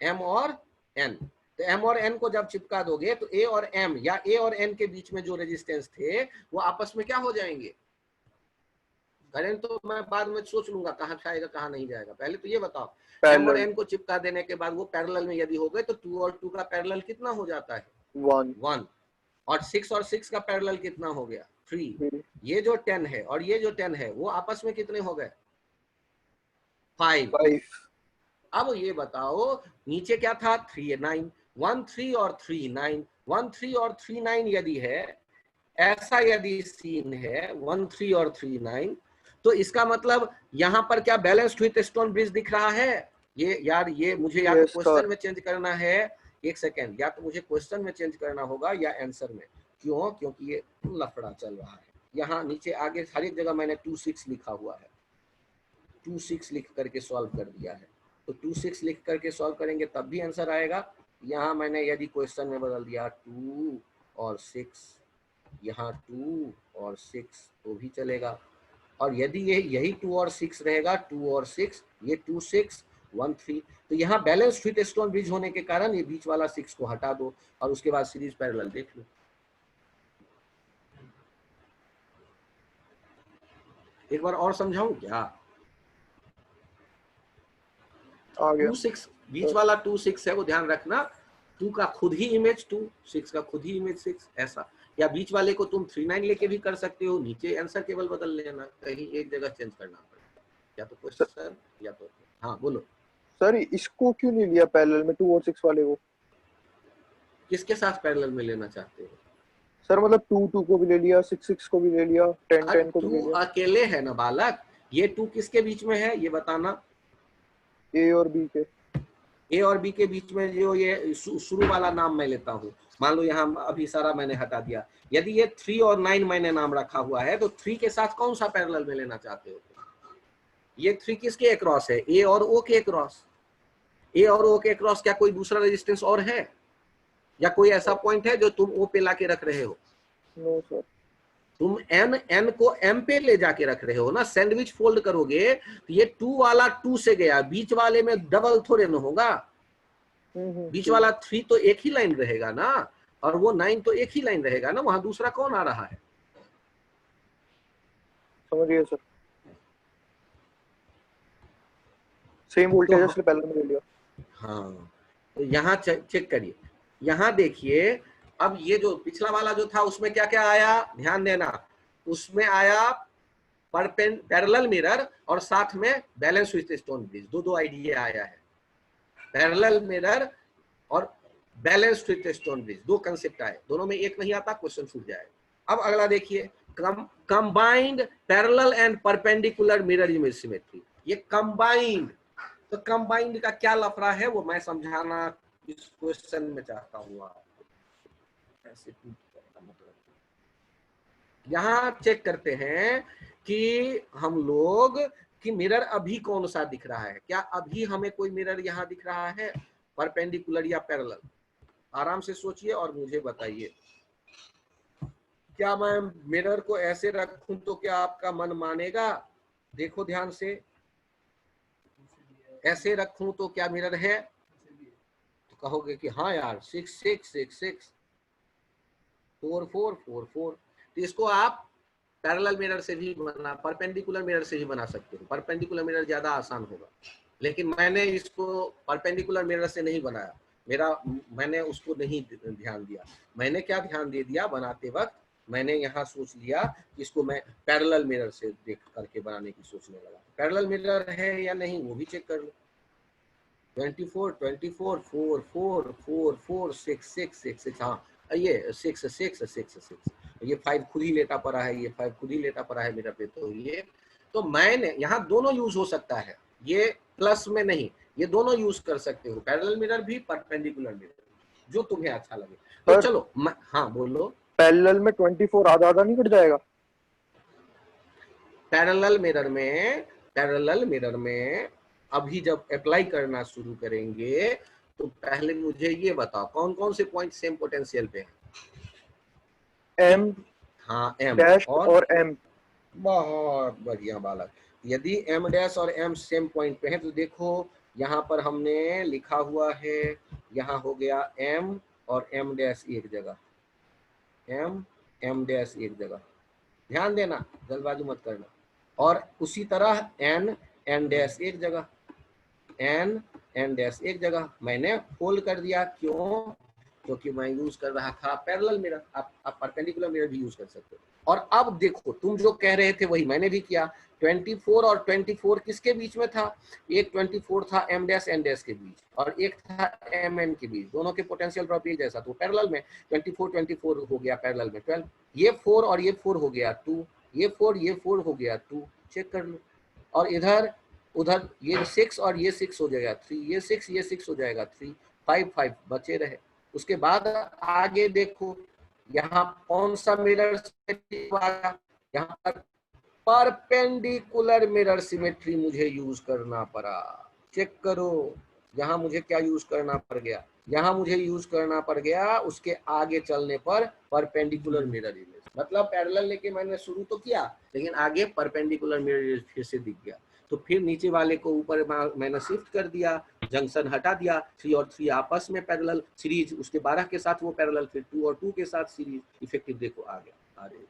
एम और एन। तो एम और एन को जब चिपका दोगे तो ए और एम या ए और एन के बीच में जो रेजिस्टेंस थे वो आपस में क्या हो जाएंगे, करंट तो मैं बाद में सोच लूंगा कहाँ जाएगा कहाँ नहीं जाएगा। पहले तो ये बताओ, एम और एन को चिपका देने के बाद वो पैरेलल में यदि हो गए तो 2 और 2 का पैरेलल कितना हो जाता है, 1, और 6 और 6 का पैरेलल कितना हो गया, 3। ये जो 10 है और ये जो 10 है वो आपस में कितने हो गए, 5। अब ये बताओ नीचे क्या था, 3 9, 1 3 और 3 9, 1 3 और 3 9 यदि है, ऐसा यदि सीन है 1 3 और 3 9, तो इसका मतलब यहाँ पर क्या बैलेंस्ड विथ स्टोन ब्रिज दिख रहा है। ये यार ये मुझे या तो क्वेश्चन में चेंज करना है, एक सेकेंड, या तो मुझे क्वेश्चन में चेंज करना होगा या आंसर में। क्यों, क्योंकि ये लफड़ा चल रहा है। यहाँ नीचे आगे हर एक जगह मैंने 2 6 लिखा हुआ है, 2 6 लिख करके सॉल्व कर दिया है। तो 2 6 लिख करके सॉल्व करेंगे तब भी आंसर आएगा। यहाँ मैंने यदि क्वेश्चन में बदल दिया 2 और 6, यहाँ 2 और 6 तो भी चलेगा। और यदि ये यही 2 और 6 रहेगा, 2 और 6, ये 2 6 1 3, तो यहाँ बैलेंस विथ स्टोन ब्रिज होने के कारण ये बीच वाला 6 को हटा दो और उसके बाद सीरीज पैरेलल देख लो। एक बार और समझाऊं क्या, 2 6 बीच वाला 2 6 है वो ध्यान रखना, 2 का खुद ही इमेज 2, 6 का खुद ही इमेज 6, ऐसा। या बीच वाले को तुम 3 9 लेके भी कर सकते हो, नीचे आंसर केवल बदल लेना, कहीं एक जगह चेंज करना पड़ेगा, या तो क्वेश्चन या तो। हाँ बोलो सर, इसको क्यों नहीं लिया पैरेलल में, 2 और 6 वाले को? किसके साथ पैरेलल में लेना चाहते हो सर, मतलब 2 2 को भी ले लिया, 6 6 को भी ले लिया, 10 10 को भी ले लिया। अकेले है ना बालक, ये 2 किसके बीच में है ये बताना, ए और बी के। ए और बी के बीच में जो ये शुरू वाला नाम मैं लेता हूँ, मान लो यहाँ अभी सारा मैंने हटा दिया। यदि ये 3 और 9 मैंने नाम रखा हुआ है तो 3 के साथ कौन सा पैरेलल में लेना चाहते हो, ये 3 किसके अक्रॉस है, ए और ओ के अक्रॉस। ए और ओ के अक्रॉस क्या कोई दूसरा रेजिस्टेंस और है, या कोई ऐसा पॉइंट है जो तुम ओ पे लाके रख रहे हो? No sir. तुम एन को एम पे ले जाके रख रहे हो ना, सैंडविच फोल्ड करोगे तो ये 2 वाला 2 से गया, बीच वाले में डबल थोड़े न होगा, बीच वाला 3 तो एक ही लाइन रहेगा ना, और वो 9 तो एक ही लाइन रहेगा ना, वहां दूसरा कौन आ रहा है? समझिए सर, सेम वोल्टेज इसलिए पैरेलल में ले लिया। हाँ, तो यहाँ चेक करिए, यहाँ देखिए, अब ये जो पिछला वाला जो था उसमें क्या क्या आया, ध्यान देना, उसमें आया पैरेलल मिरर और साथ में बैलेंस विथ स्टोन ब्रिज, दो आइडिया आया है, पैरेलल मिरर और बैलेंस विथ स्टोन ब्रिज, दो कंसेप्ट आए, दोनों में एक नहीं आता, क्वेश्चन छूट जाएगा। अब अगला देखिए, combined parallel and perpendicular mirror image symmetry, ये कंबाइंड, तो कंबाइंड का क्या लफड़ा है वो मैं समझाना इस क्वेश्चन में चाहता हूँ आपको। यहाँ चेक करते हैं कि हम लोग कि मिरर अभी कौन सा दिख रहा है, क्या अभी हमें कोई मिरर यहाँ दिख रहा है, परपेंडिकुलर या पैरेलल? आराम से सोचिए और मुझे बताइए। क्या मैं मिरर को ऐसे रखूं तो क्या आपका मन मानेगा? देखो ध्यान से, ऐसे रखूं तो क्या मिरर है? तो कहोगे कि हाँ यार 6 6 6 6 4 4 4 4। तो इसको आप पैरेलल मिरर से भी परपेंडिकुलर मिरर से भी बना सकते हो। परपेंडिकुलर मिरर ज्यादा आसान होगा, लेकिन मैंने इसको परपेंडिकुलर मिरर से नहीं बनाया। मैंने उसको नहीं ध्यान दिया। मैंने क्या ध्यान दे दिया बनाते वक्त, मैंने यहाँ सोच लिया कि इसको मैं पैरेलल मिरर से देख करके बनाने की सोचने लगा। पैरेलल मिरर है या नहीं वो भी चेक कर लो। 24 24 4 4 4 4 6 6 6 6, हाँ ये 6 6 6 6, ये 5 खुद ही लेटा पड़ा है, ये 5 खुद ही लेटा पड़ा है मेरा पे। तो ये तो मैंने यहाँ दोनों यूज हो सकता है, ये प्लस में नहीं, ये दोनों यूज कर सकते हो, पैरेलल मिरर भी परपेंडिकुलर मिरर, जो तुम्हें अच्छा लगे। तो चलो हाँ बोलो। पैरेलल में 24 आधा आधा नहीं कट जाएगा? पैरेलल मिरर में अभी जब अप्लाई करना शुरू करेंगे तो पहले मुझे ये बताओ कौन कौन से पॉइंट सेम पोटेंशियल पे हैं? एम, हाँ एम डैश और एम। बहुत बढ़िया बालक। यदि एम डैश और एम सेम पॉइंट पे हैं तो देखो यहाँ पर हमने लिखा हुआ है, यहाँ हो गया एम और एम डैश एक जगह, एम डैश एक जगह, ध्यान देना जल्दबाजी मत करना। और उसी तरह एन डैश एक जगह, एन डैश एक जगह। मैंने फोल्ड कर दिया, क्यों? क्योंकि मैं यूज कर रहा था पैरेलल मिरर। आप परपेंडिकुलर मिरर भी यूज कर सकते हो। और अब देखो तुम जो कह रहे थे वही मैंने भी किया। 24 और 24 किसके बीच में था? एक 24 था एम डैश एन डैश के बीच और एक था एम एन के बीच, दोनों के पोटेंशियल ड्रॉप एक जैसा, तो पैरेलल में 24 24 हो गया, पैरेलल में 12। ये 4 और ये 4 हो गया 2, ये 4 हो गया 2, चेक कर लो। और इधर उधर ये 6 और ये 6 हो जाएगा 3, ये 6 हो जाएगा 3, 5 5 बचे रहे। उसके बाद आगे देखो यहाँ कौन सा मिरर आया, यहाँ पर परपेंडिकुलर मिरर सिमेट्री मुझे यूज करना पड़ा। चेक करो यहाँ मुझे क्या यूज करना पड़ गया, यहाँ मुझे यूज करना पड़ गया उसके आगे चलने पर परपेंडिकुलर मिरर इमेज। मतलब पैरेलल लेके मैंने शुरू तो किया, लेकिन आगे परपेंडिकुलर मिरर फिर से दिख गया। तो फिर नीचे वाले को ऊपर मैंने शिफ्ट कर दिया, जंक्शन हटा दिया, 3 और 3 आपस में पैरेलल सीरीज, उसके 12 के साथ वो पैरेलल, फिर 2 और 2 के साथ सीरीज। इफेक्टिव देखो आ गया। अरे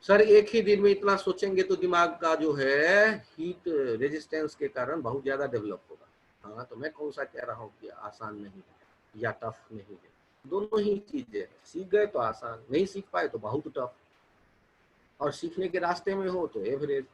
सर एक ही दिन में इतना सोचेंगे तो दिमाग का जो है हीट रेजिस्टेंस के कारण बहुत ज्यादा डेवलप होगा। हाँ तो मैं कौन सा कह रहा हूँ कि आसान नहीं है या टफ नहीं है, दोनों ही चीजें हैं। सीख गए तो आसान, नहीं सीख पाए तो बहुत टफ, और सीखने के रास्ते में हो तो एवरेज।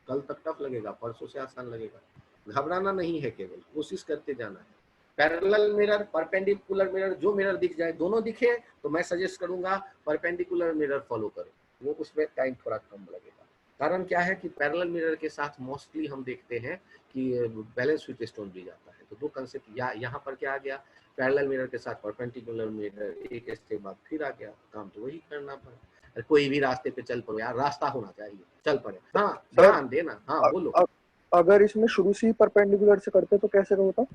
कल तक टफ लगेगा, परसों से आसान लगेगा। घबराना नहीं है, केवल कोशिश करते जाना है। पैरेलल मिरर, परपेंडिकुलर मिरर, जो मिरर दिख जाए, दोनों दिखे तो मैं सजेस्ट करूंगा परपेंडिकुलर मिरर फॉलो करो, वो उसमें टाइम थोड़ा कम लगेगा। कारण क्या है कि पैरेलल मिरर के साथ मोस्टली हम देखते हैं कि बैलेंस स्विच स्टोन भी जाता है। तो दो कंसेप्ट यहाँ पर क्या आ गया, पैरेलल मिरर के साथ परपेंडिकुलर मिरर, एक स्टेप बाद फिर आ गया, काम तो वही करना पड़ा। कोई भी रास्ते पे चल पड़ो यार, रास्ता होना चाहिए, चल पड़े। हाँ ध्यान देना। हाँ बोलो। अगर इसमें शुरू से ही परपेंडिकुलर से करते तो कैसे होता?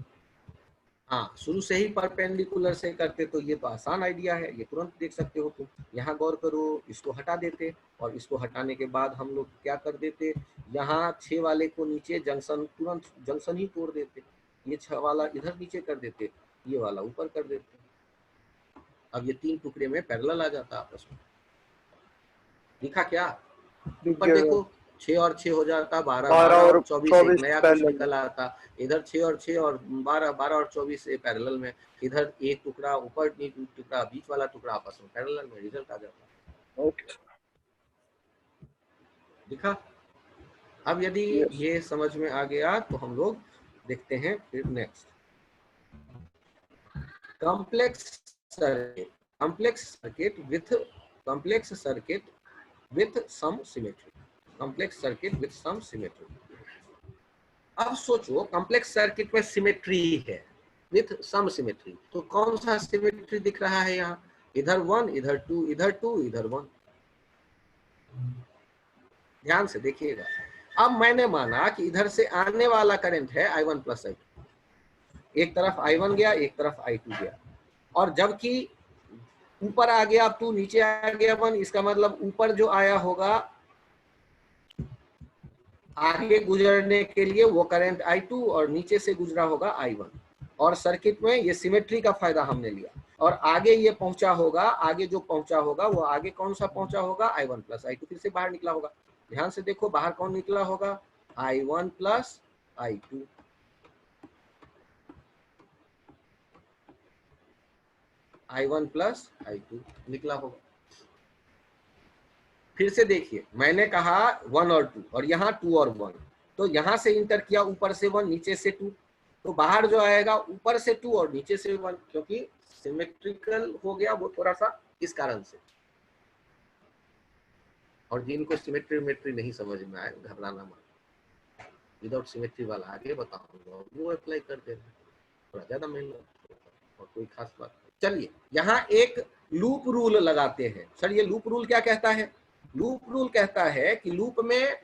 हाँ शुरू से ही परपेंडिकुलर से करते तो ये तो आसान आइडिया है, ये तुरंत देख सकते हो तुम। यहाँ गौर करो, इसको हटा देते और इसको हटाने के बाद हम लोग क्या कर देते, यहाँ 6 वाले को नीचे जंक्शन, तुरंत जंक्शन ही तोड़ देते। ये 6 वाला इधर नीचे कर देते, ये वाला ऊपर कर देते। अब ये 3 टुकड़े में पैरेलल आ जाता आपस में। दिखा क्या? ऊपर देखो 6 और 6 हो जाता 12 और 24, एक नया कुछ निकल आता। इधर 6 और 6 और 12 और 24 से पैरेलल में। इधर एक टुकड़ा ऊपर, एक टुकड़ा बीच वाला टुकड़ा आपस में पैरेलल में, रिजल्ट आ जाता। ओके दिखा? अब यदि ये समझ में आ गया तो हम लोग देखते हैं फिर next. Complex circuit with some symmetry. Complex circuit with some symmetry. अब सोचो कॉम्प्लेक्स सर्किट में सिमेट्री है, विथ सम सिमेट्री, तो कौन सा सिमेट्री दिख रहा है यहाँ? इधर 1, इधर 2, इधर 2, इधर 1। ध्यान से देखिएगा। अब मैंने माना कि इधर से आने वाला करंट है I1 + I2, एक तरफ I1 गया, एक तरफ I2 गया। और जबकि ऊपर आ गया 2, नीचे आ गया 1, इसका मतलब ऊपर जो आया होगा आगे गुजरने के लिए वो करंट I2 और नीचे से गुजरा होगा I1। और सर्किट में ये सिमेट्री का फायदा हमने लिया, और आगे ये पहुंचा होगा, आगे जो पहुंचा होगा वो आगे कौन सा पहुंचा होगा, I1 प्लस I2 फिर से बाहर निकला होगा। ध्यान से देखो बाहर कौन निकला होगा, I1 plus I2। I1 plus I2 निकला होगा। फिर से देखिए, मैंने कहा 1 और 2, और यहाँ 2 और 1, तो यहाँ से इंटर किया, ऊपर से 1 नीचे से 2, तो बाहर जो आएगा ऊपर से 2 और नीचे से 1, क्योंकि सिमेट्रिकल हो गया वो थोड़ा सा इस कारण से। और जिनको सिमेट्री नहीं समझ में आए घबराना मत, विदाउट सिमेट्री वाला आगे बताऊंगा, वो अप्लाई कर देना, थोड़ा ज्यादा मेहनत और कोई खास बात। चलिए यहाँ एक लूप रूल लगाते हैं। सर ये लूप रूल क्या कहता है? लूप रूल कहता है कि लूप में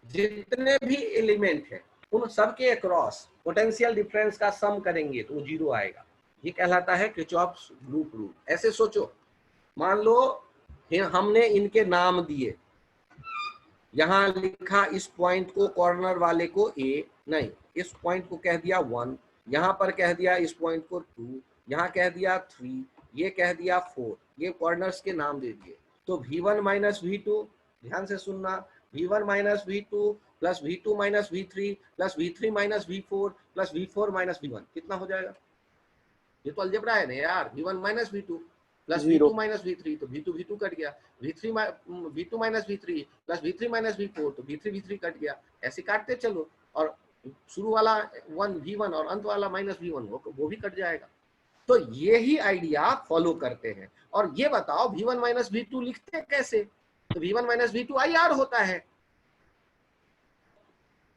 जितने भी एलिमेंट हैं उन सबके अक्रॉस पोटेंशियल डिफरेंस का सम करेंगे तो 0 आएगा। ये कहलाता है किरचॉफ्स लूप रूल। ऐसे सोचो, मान लो हमने इनके नाम दिए, यहाँ लिखा इस पॉइंट को, कॉर्नर वाले को A, नहीं इस पॉइंट को कह दिया 1, यहाँ पर कह दिया इस पॉइंट को 2, यहाँ कह दिया 3, ये कह दिया 4, ये कॉर्नर्स के नाम दे दिए। तो V1 माइनस V2, ध्यान से सुनना, V1 minus V2 plus V2 minus V3 plus V3 minus V4 plus V4 minus V1 कितना हो जाएगा? ये तो अलजेब्रा है ना यार। V1 minus V2 plus V2 minus V3, तो V2 कट गया। V2 minus V3 plus V3 minus V4, तो V3 कट गया। ऐसे काटते चलो, और शुरू वाला 1 V1 और अंत वाला माइनस V1 वो भी कट जाएगा। तो ये ही आइडिया फॉलो करते हैं। और ये बताओ V1 माइनस V2 लिखते कैसे? तो V1 माइनस V2 IR होता है।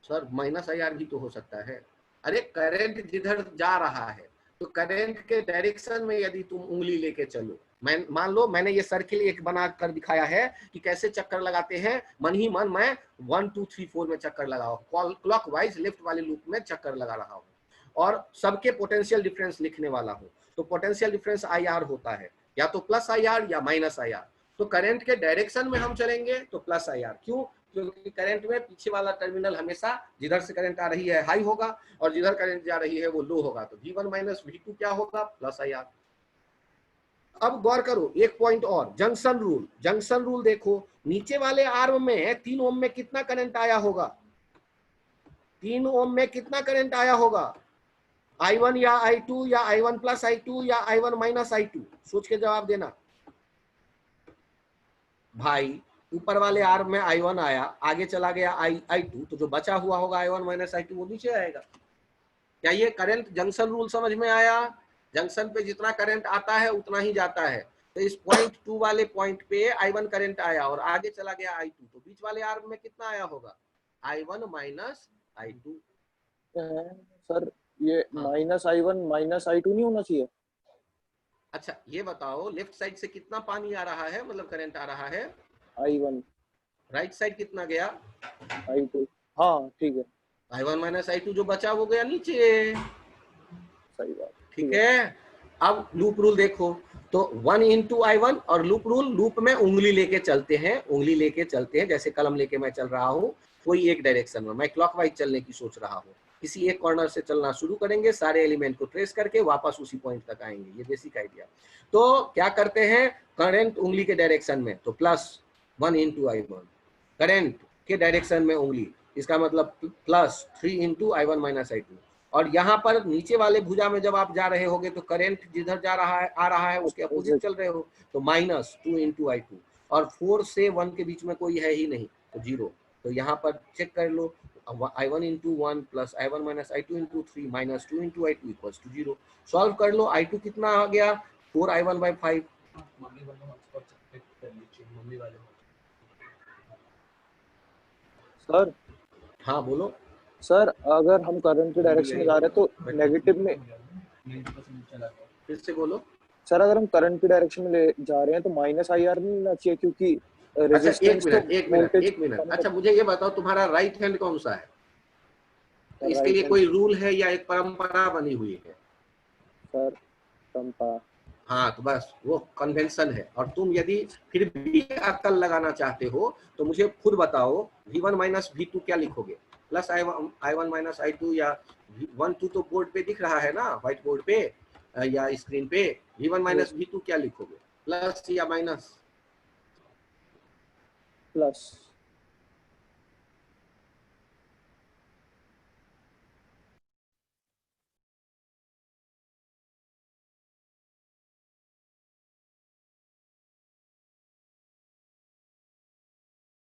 सर माइनस IR भी तो हो सकता है। अरे करंट जिधर जा रहा है तो करंट के डायरेक्शन में यदि तुम उंगली लेके चलो, मान लो मैंने ये सर्किल एक बना कर दिखाया है कि कैसे चक्कर लगाते हैं, मन ही मन मैं 1 2 3 4 में चक्कर लगाओ, क्लॉकवाइज लेफ्ट वाले लूप में चक्कर लगा रहा हूँ और सबके पोटेंशियल डिफरेंस लिखने वाला हूँ। तो पोटेंशियल डिफरेंस IR होता है, या तो प्लस IR या माइनस IR। तो करंट के डायरेक्शन में हम चलेंगे तो प्लस IR। क्यों? क्योंकि करंट में पीछे वाला टर्मिनल हमेशा जिधर से करंट आ रही है हाई होगा और जिधर करंट जा रही है वो लो होगा। तो V1 माइनस V2 क्या होगा? Plus IR। अब गौर करो एक पॉइंट और, जंक्शन रूल। जंक्शन रूल देखो, नीचे वाले आर्म में 3 ओम में कितना करंट आया होगा? 3 ओम में कितना करंट आया होगा? I1 या I2 या I1 प्लस I2 या I1 माइनस I2? सोच के जवाब देना भाई। ऊपर वाले आर्म में I1 आया, आगे चला गया I2, तो जो बचा हुआ होगा I1 माइनस I2 वो नीचे आएगा। क्या ये करंट जंक्शन रूल समझ में आया? जंक्शन पे जितना करंट आता है उतना ही जाता है। तो इस पॉइंट 2 वाले पॉइंट पे I1 करंट आया और आगे चला गया I2, तो बीच वाले आर्म में कितना आया होगा? I1 minus I2। सर ये माइनस I1 माइनस I2 नहीं होना चाहिए? अच्छा ये बताओ, लेफ्ट साइड से कितना पानी आ रहा है, मतलब करंट आ रहा है? I1। राइट साइड कितना गया? I2। हाँ ठीक है। I1 माइनस I2 जो बचा वो गया नीचे। सही बात, ठीक है। अब लूप रूल देखो, तो 1 इंटू I1 और लूप रूल, लूप में उंगली लेके चलते हैं, उंगली लेके चलते हैं, जैसे कलम लेके मैं चल रहा हूँ कोई एक डायरेक्शन में, मैं क्लॉकवाइज चलने की सोच रहा हूँ। किसी एक कॉर्नर से चलना शुरू करेंगे, सारे एलिमेंट को ट्रेस करके वापस उसी पॉइंट तक आएंगे। ये बेसिक आइडिया। तो क्या करते हैं, करंट उंगली के डायरेक्शन में, तो प्लस 1 इंटू I1, करंट के डायरेक्शन में उंगली, इसका मतलब plus 3 into I1 minus I2। और यहाँ पर नीचे वाले भुजा में जब आप जा रहे होगे तो करंट जिधर जा रहा है आ रहा है उसके अपोजिट चल रहे हो, तो माइनस 2 इंटू I2। और 4 से 1 के बीच में कोई है ही नहीं, तो 0। तो यहाँ पर चेक कर लो, I1 into 1 plus I1 minus I2 into 3 minus 2 into I2 equals to 0। Solve कर लो, I2 कितना आ गया? 4I1/5। सर हाँ बोलो। सर अगर हम करंट के डायरेक्शन में जा रहे हैं तो नेगेटिव में, फिर से बोलो। सर अगर हम करंट के डायरेक्शन में जा रहे हैं तो माइनस IR नहीं लेना चाहिए, क्योंकि अच्छा एक मिनट। अच्छा मुझे ये बताओ, तुम्हारा राइट हैंड कौन सा है? इसके लिए कोई रूल है या एक परंपरा बनी हुई है? सर हाँ, तो बस वो कन्वेंशन है। और तुम यदि फिर भी अकल लगाना चाहते हो तो मुझे खुद बताओ V1 माइनस V2 क्या लिखोगे? प्लस I1 माइनस I2 या V1 2 तो बोर्ड पे दिख रहा है ना, व्हाइट बोर्ड पे या स्क्रीन पे। V1 माइनस V2 क्या लिखोगे? प्लस या माइनस? प्लस।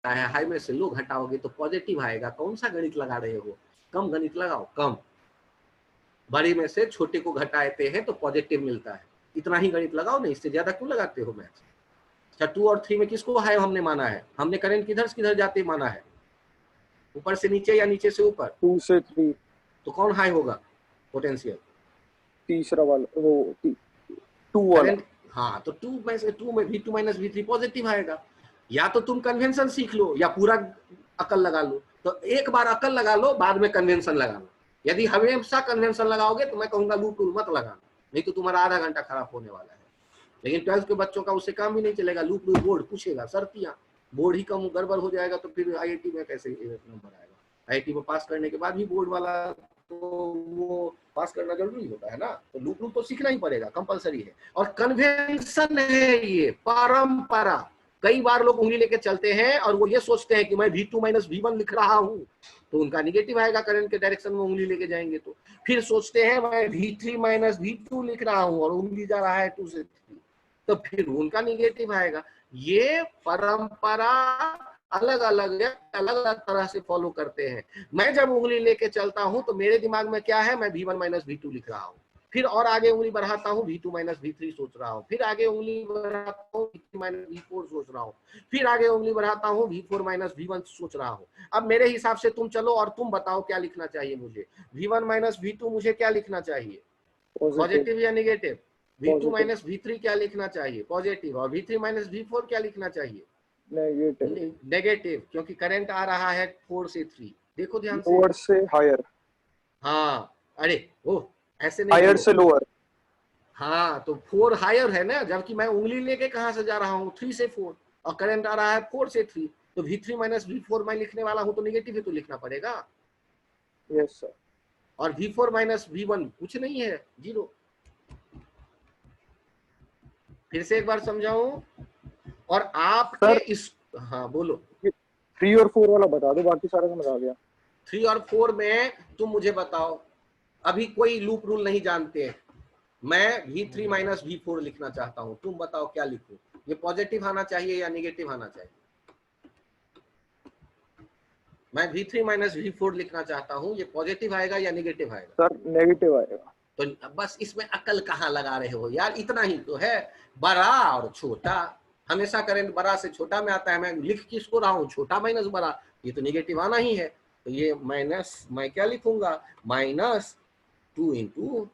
हाई में से लो घटाओगे तो पॉजिटिव आएगा। कौन सा गणित लगा रहे हो? कम गणित लगाओ, कम। बड़े में से छोटे को घटाते हैं तो पॉजिटिव मिलता है, इतना ही गणित लगाओ ना, इससे ज्यादा क्यों लगाते हो मैथ्स? अच्छा, 2 और 3 में किसको हाई हमने माना है? हमने करंट किधर से किधर जाते माना है? ऊपर से नीचे या नीचे से ऊपर? 2 से 3। तो कौन हाई होगा पोटेंशियल? तीसरा वाला, वो 2 वाला। हाँ, तो 2 में से 2 में V2 माइनस V3 पॉजिटिव आएगा। या तो तुम कन्वेंशन सीख लो या पूरा अकल लगा लो। तो एक बार अकल लगा लो, बाद में कन्वेंशन लगा लो। यदि हमेशा कन्वेंशन लगाओगे तो मैं कहूंगा लूप टूल मत लगाना, नहीं तो तुम्हारा आधा घंटा खराब होने वाला है। लेकिन 12th के बच्चों का उससे काम भी नहीं चलेगा। लूप टूल बोर्ड पूछेगा, शर्तियां, बोर्ड ही कम गड़बड़ हो जाएगा तो फिर IIT में कैसे नंबर आएगा? IIT में पास करने के बाद भी बोर्ड वाला तो वो पास करना जरूरी होता है ना। तो लूप टूल तो सीखना ही पड़ेगा, कंपलसरी है। और कन्वेंशन है ये, परंपरा। कई बार लोग उंगली लेके चलते हैं और वो ये सोचते हैं कि मैं V2 माइनस V1 लिख रहा हूं, तो उनका निगेटिव आएगा। करंट के डायरेक्शन में उंगली लेके जाएंगे तो फिर सोचते हैं मैं V3 माइनस V2 लिख रहा हूं और उंगली जा रहा है 2 से 3, तो फिर उनका निगेटिव आएगा। ये परंपरा अलग अलग है, अलग अलग तरह से फॉलो करते हैं। मैं जब उंगली लेके चलता हूं तो मेरे दिमाग में क्या है? मैं V1 माइनस V2 लिख रहा हूं। फिर और आगे उंगली बढ़ाता हूं, V2 माइनस V3 सोच रहा हूं। फिर आगे उंगली बढ़ाता हूं, V3 माइनस V4 सोच रहा हूं। फिर आगे उंगली बढ़ाता हूं, V4 माइनस V1 सोच रहा हूं। अब मेरे हिसाब से तुम चलो और तुम बताओ क्या लिखना चाहिए मुझे? V1 माइनस V2 मुझे क्या लिखना चाहिए? पॉजिटिव या नेगेटिव? V2 माइनस V3 क्या लिखना चाहिए? पॉजिटिव। और V3 माइनस V4 क्या लिखना चाहिए? नेगेटिव, क्योंकि करंट आ रहा है 4 से 3। देखो ध्यान से, लोअर से हायर। हाँ, अरे ओ ऐसे नहीं, हायर से लोअर। हाँ, तो 4 हायर है ना, जबकि मैं उंगली लेके कहां से जा रहा हूँ? 3 से 4, और करंट आ रहा है 4 से 3। तो V3 माइनस V4 मैं लिखने वाला हूं तो नेगेटिव ही तो लिखना पड़ेगा। Yes sir. और V4 माइनस V1 कुछ नहीं है, 0। फिर से एक बार समझाऊं? और आपके इस, हाँ बोलो। 3 और 4 वाला बता दो, बाकी सारा समझ आ गया। 3 और 4 में तुम मुझे बताओ, अभी कोई लूप रूल नहीं जानते हैं। मैं V3 माइनस V4 लिखना चाहता हूं, तुम बताओ क्या लिखूं? ये पॉजिटिव आना चाहिए या नेगेटिव आना चाहिए? मैं V3 माइनस V4 लिखना चाहता हूं, ये पॉजिटिव आएगा या नेगेटिव आएगा? सर नेगेटिव आएगा। तो बस इसमें अकल कहाँ लगा रहे हो यार? इतना ही तो है, बड़ा और छोटा। हमेशा करंट बड़ा से छोटा में आता है। मैं लिख किसको रहा हूँ? छोटा माइनस बड़ा, ये तो नेगेटिव आना ही है। तो ये माइनस, मैं क्या लिखूंगा? Minus 2 into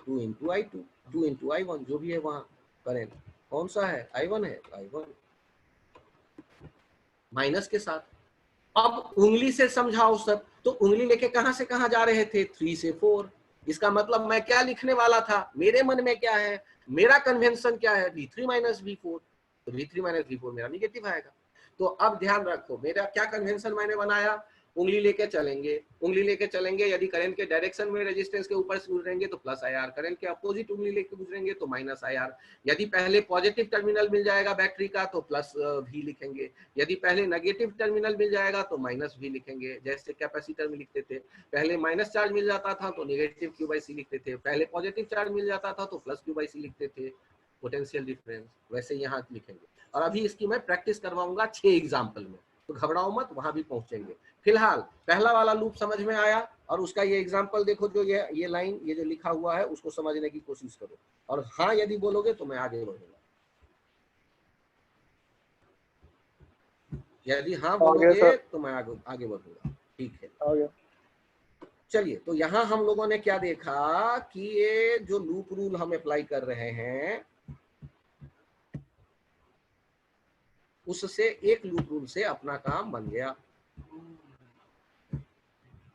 I2, 2 into I1, जो भी है वहां करंट कौन सा है? I1 है, I1 माइनस के साथ। अब उंगली से समझाओ सब। तो उंगली लेके कहां से कहां जा रहे थे? 3 से 4। इसका मतलब मैं क्या लिखने वाला था? मेरे मन में क्या है? मेरा कन्वेंशन क्या है? V3 minus V4। तो V3 माइनस V4 मेरा निगेटिव आएगा। तो अब ध्यान रखो, मेरा क्या कन्वेंशन मैंने बनाया? उंगली लेके चलेंगे, उंगली लेके चलेंगे। यदि करंट के डायरेक्शन में रेजिस्टेंस के ऊपर से गुजरेंगे तो प्लस IR, करंट के अपोजिट उंगली लेके गुजरेंगे तो माइनस IR। यदि पहले पॉजिटिव टर्मिनल मिल जाएगा बैटरी का तो प्लस V लिखेंगे। यदि पहले नेगेटिव टर्मिनल मिल जाएगा तो माइनस V लिखेंगे, जैसे कैपेसिटर में लिखते थे। पहले माइनस चार्ज मिल जाता था तो नेगेटिव Q/C लिखते थे, पहले पॉजिटिव चार्ज मिल जाता था तो प्लस Q/C लिखते थे, पोटेंशियल डिफरेंस। वैसे यहाँ लिखेंगे। और अभी इसकी मैं प्रैक्टिस करवाऊंगा 6 एग्जाम्पल में, तो घबराओ मत, वहां भी पहुंचेंगे। फिलहाल पहला वाला लूप समझ में आया, और उसका ये एग्जाम्पल देखो, जो ये लाइन, ये जो लिखा हुआ है, उसको समझने की कोशिश करो। और हाँ यदि बोलोगे तो मैं आगे बढ़ूंगा, यदि हाँ बोलोगे तो मैं आगे बढ़ूंगा। ठीक है, चलिए। तो यहाँ हम लोगों ने क्या देखा कि ये जो लूप रूल हम अप्लाई कर रहे हैं, उससे एक लूप रूल से अपना काम बन गया।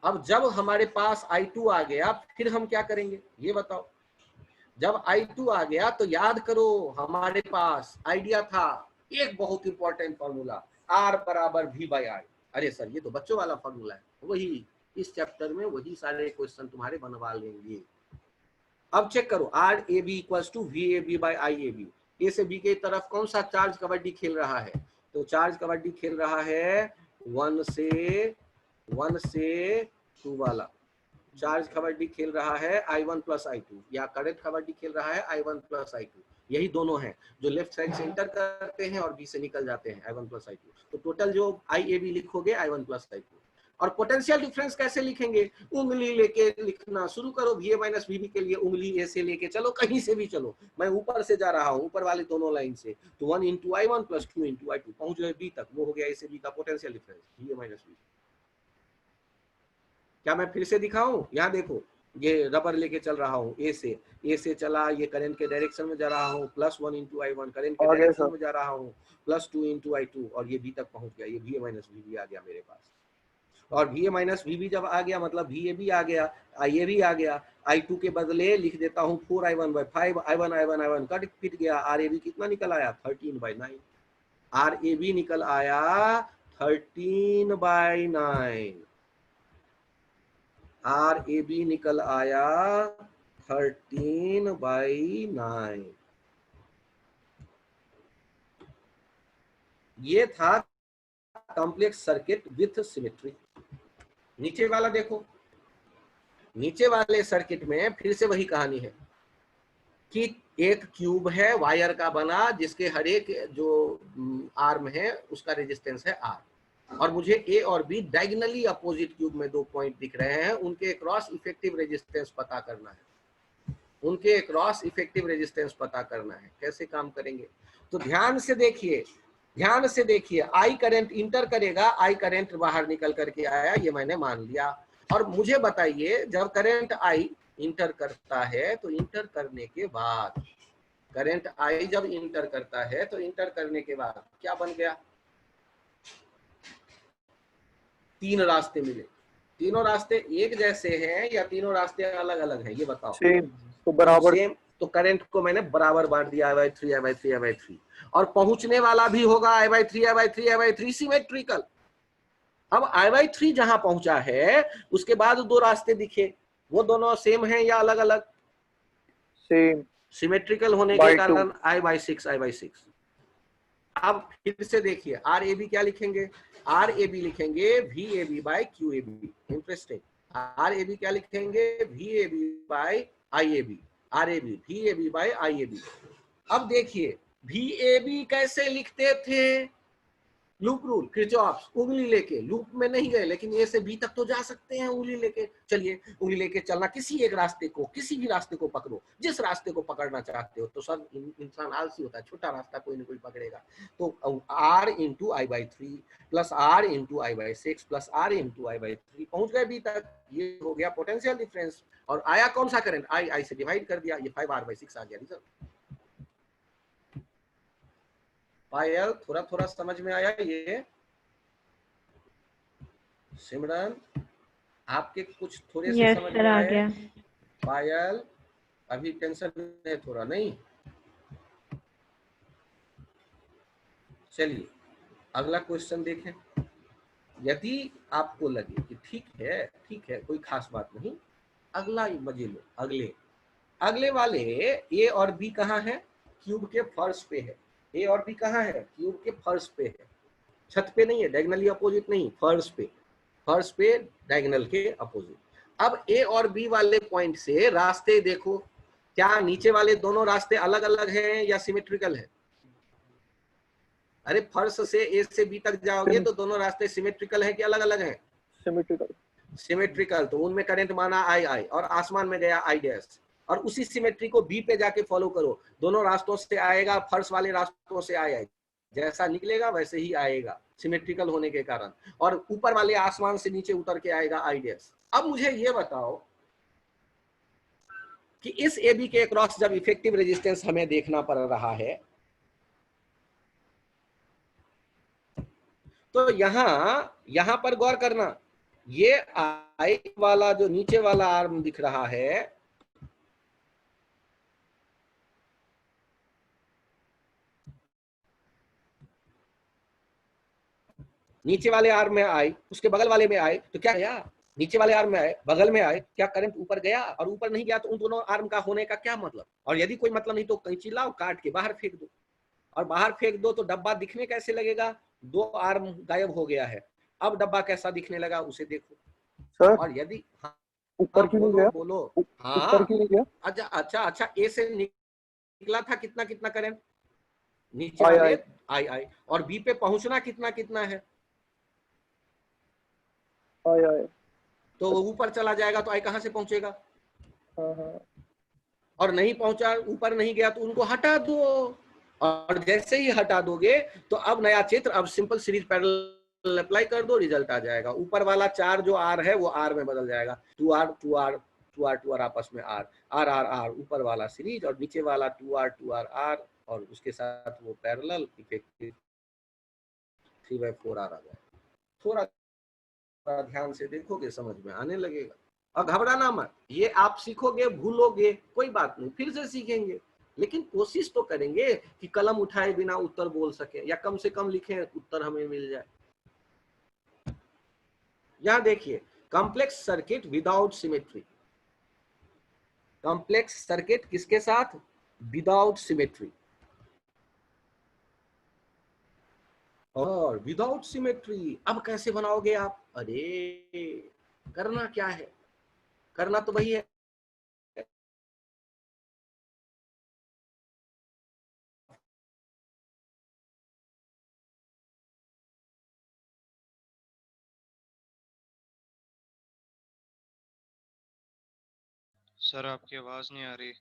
अब जब हमारे पास I2 आ गया, फिर हम क्या करेंगे ये बताओ? जब I2 आ गया तो याद करो हमारे पास आइडिया था एक बहुत इंपॉर्टेंट फॉर्मूला, R बराबर V बाई I। अरे सर ये तो बच्चों वाला फॉर्मूला है, वही इस चैप्टर में वही सारे क्वेश्चन तुम्हारे बनवा लेंगे। अब चेक करो, R A B equals to V A B by I A B. A से बी के तरफ कौन सा चार्ज कबड्डी खेल रहा है? तो चार्ज कबड्डी खेल रहा है 1 से 2 वाला। चार्ज कबड्डी खेल रहा है I1 प्लस I2, या करंट कबड्डी खेल रहा है I1 प्लस I2। यही दोनों हैं जो लेफ्ट साइड से एंटर करते हैं और बी से निकल जाते हैं, I1 प्लस I2। तो टोटल जो IAB लिखोगे I1 प्लस I2। और पोटेंशियल डिफरेंस कैसे लिखेंगे? उंगली लेके लिखना शुरू करो। VA माइनस VB के लिए उंगली ए से लेके चलो, कहीं से भी चलो। मैं ऊपर से जा रहा हूँ, ऊपर वाले दोनों लाइन से, तो 1 into I1 plus 2 into I2 पहुंच गए बी तक। वो हो गया ए से बी का potential difference, VA minus VB। क्या मैं फिर से दिखाऊं? यहाँ देखो, ये रबर लेके चल रहा हूँ, ए से चला, ये करंट के डायरेक्शन में जा रहा हूँ, प्लस 1 इंटू I1, करंट के डायरेक्शन में जा रहा हूँ, प्लस 2 इंटू I2, और ये बी तक पहुंच गया। ये VA माइनस VB आ गया मेरे पास। और VA माइनस VB जब आ गया मतलब VAB आ गया, IAB आ गया। I2 के बदले लिख देता हूँ 4I1 बाई 5, I1 कट पिट गया। RAB कितना निकल आया? 13/9। RAB निकल आया 13/9। RAB निकल आया 13/9। ये था कॉम्प्लेक्स सर्किट विथ सिमेट्री। नीचे वाला देखो, नीचे वाले सर्किट में फिर से वही कहानी है कि एक क्यूब है वायर का बना, जिसके हर एक जो आर्म है उसका रेजिस्टेंस है R, और मुझे ए और बी डायगोनली अपोजिट क्यूब में 2 पॉइंट दिख रहे हैं, उनके क्रॉस इफेक्टिव रेजिस्टेंस पता करना है। उनके क्रॉस इफेक्टिव रेजिस्टेंस पता करना है। कैसे काम करेंगे? तो ध्यान से देखिए, ध्यान से देखिए। आई करंट इंटर करेगा, आई करंट बाहर निकल करके आया, ये मैंने मान लिया। और मुझे बताइए, जब करंट आई इंटर करता है तो इंटर करने के बाद, करंट आई जब इंटर करता है तो इंटर करने के बाद क्या बन गया? 3 रास्ते मिले। तीनों रास्ते एक जैसे हैं या तीनों रास्ते अलग अलग हैं? ये बताओ। सेम, तो बराबर। सेम, तो करंट को मैंने बराबर बांट दिया, I/3 I/3 I/3। और पहुंचने वाला भी होगा I/3 I/3 I/3 सिमेट्रिकल। अब I/3 जहां पहुंचा है उसके बाद 2 रास्ते दिखे, वो दोनों सेम हैं या अलग अलग? सेम, सिमेट्रिकल होने के कारण I/6 अब फिर से देखिए, RAB क्या लिखेंगे? RAB लिखेंगे VAB by QAB। Interesting. RAB क्या लिखेंगे? VAB by IAB। RAB VAB by IAB। अब देखिए, VAB कैसे लिखते थे? लूप रूल, किरचॉफ्स, उंगली लेके। लूप में नहीं गए, लेकिन ए से बी तक तो जा सकते हैं उंगली लेके। चलिए, उंगली लेके चलना, किसी एक रास्ते को, किसी भी रास्ते को पकड़ो, जिस रास्ते को पकड़ना चाहते हो। तो सब इंसान आलसी होता है, छोटा रास्ता कोई ना कोई पकड़ेगा। तो R into I/3 plus R into I/6 plus R into I/3 पहुंच गए बी तक। ये हो गया पोटेंशियल डिफरेंस। और आया कौन सा करंट? I से डिवाइड कर दिया, ये 5R/6 आ गया रिजल्ट। पायल, थोड़ा थोड़ा समझ में आया ये? सिमरन, आपके कुछ थोड़े से समझ में आए? पायल, अभी टेंशन है थोड़ा, नहीं? चलिए अगला क्वेश्चन देखें। यदि आपको लगे कि ठीक है कोई खास बात नहीं, अगला मजे लो। अगले वाले ए और बी कहाँ है? क्यूब के फर्श पे है। ए और बी कहाँ है? क्यूब के फर्श पे है, छत पे नहीं है, डायगोनली अपोजिट नहीं, फर्श पे डायगोनल के अपोजिट। अब ए और बी वाले पॉइंट से रास्ते देखो, क्या नीचे वाले दोनों रास्ते अलग अलग हैं या सिमेट्रिकल है? अरे फर्श से ए से बी तक जाओगे तो दोनों रास्ते सिमेट्रिकल है कि अलग अलग हैं? सिमेट्रिकल। तो उनमें करंट माना आई और आसमान में गया I', और उसी सिमेट्री को बी पे जाके फॉलो करो। दोनों रास्तों से आएगा, फर्श वाले रास्तों से आएगा, जैसा निकलेगा वैसे ही आएगा सिमेट्रिकल होने के कारण। और ऊपर वाले आसमान से नीचे उतर के आएगा I'। अब मुझे ये बताओ कि इस AB के अक्रॉस जब इफेक्टिव रेजिस्टेंस हमें देखना पड़ रहा है, तो यहां पर गौर करना, ये I वाला जो नीचे वाला आर्म दिख रहा है, नीचे वाले आर्म में आए, उसके बगल वाले में आए तो क्या गया, नीचे वाले आर्म में आए, बगल में आए, क्या करंट ऊपर गया? और ऊपर नहीं गया तो उन दोनों आर्म का होने का क्या मतलब? और यदि कोई मतलब नहीं तो कैंची लाओ, काट के बाहर फेंक दो, और बाहर फेंक दो तो डब्बा दिखने कैसे लगेगा? दो आर्म गायब हो गया है, अब डब्बा कैसा दिखने लगा उसे देखो। सर और यदि हाँ, ऊपर क्यों नहीं बोलो गया? बोलो। ऊपर क्यों हाँ, नहीं गया? अच्छा अच्छा अच्छा, ए से निकला था कितना कितना करंट, नीचे आए वाले आए आई आई, और बी पे पहुंचना कितना कितना है, आए आए। तो वो ऊपर चला जाएगा तो आई कहां से पहुंचेगा? हाँ हाँ। और नहीं पहुंचा, ऊपर नहीं गया तो उनको हटा दो, और जैसे ही हटा दोगे तो अब नया चित्र, अब सिंपल सीरीज पैरेलल अप्लाई कर दो, रिजल्ट आ जाएगा। ऊपर वाला 4 जो आर है वो आर में बदल जाएगा, 2R 2R 2R 2R आपस में आर, आर आर आर ऊपर वाला सीरीज, और नीचे वाला 2R 2R आर, और उसके साथ वो पैरेलल इफेक्टिव 3/4 आर आ जाएगा। थोड़ा ध्यान से देखोगे समझ में आने लगेगा, और घबराना मत, ये आप सीखोगे भूलोगे कोई बात नहीं, फिर से सीखेंगे, लेकिन कोशिश तो करेंगे कि कलम उठाए बिना उत्तर बोल सके, या कम से कम लिखें उत्तर हमें मिल जाए। यहां देखिए, complex circuit without symmetry, complex circuit किसके साथ? Without symmetry. और विदाउट सिमेट्री अब कैसे बनाओगे आप? अरे करना क्या है, करना तो वही है, सर आपकी आवाज नहीं आ रही।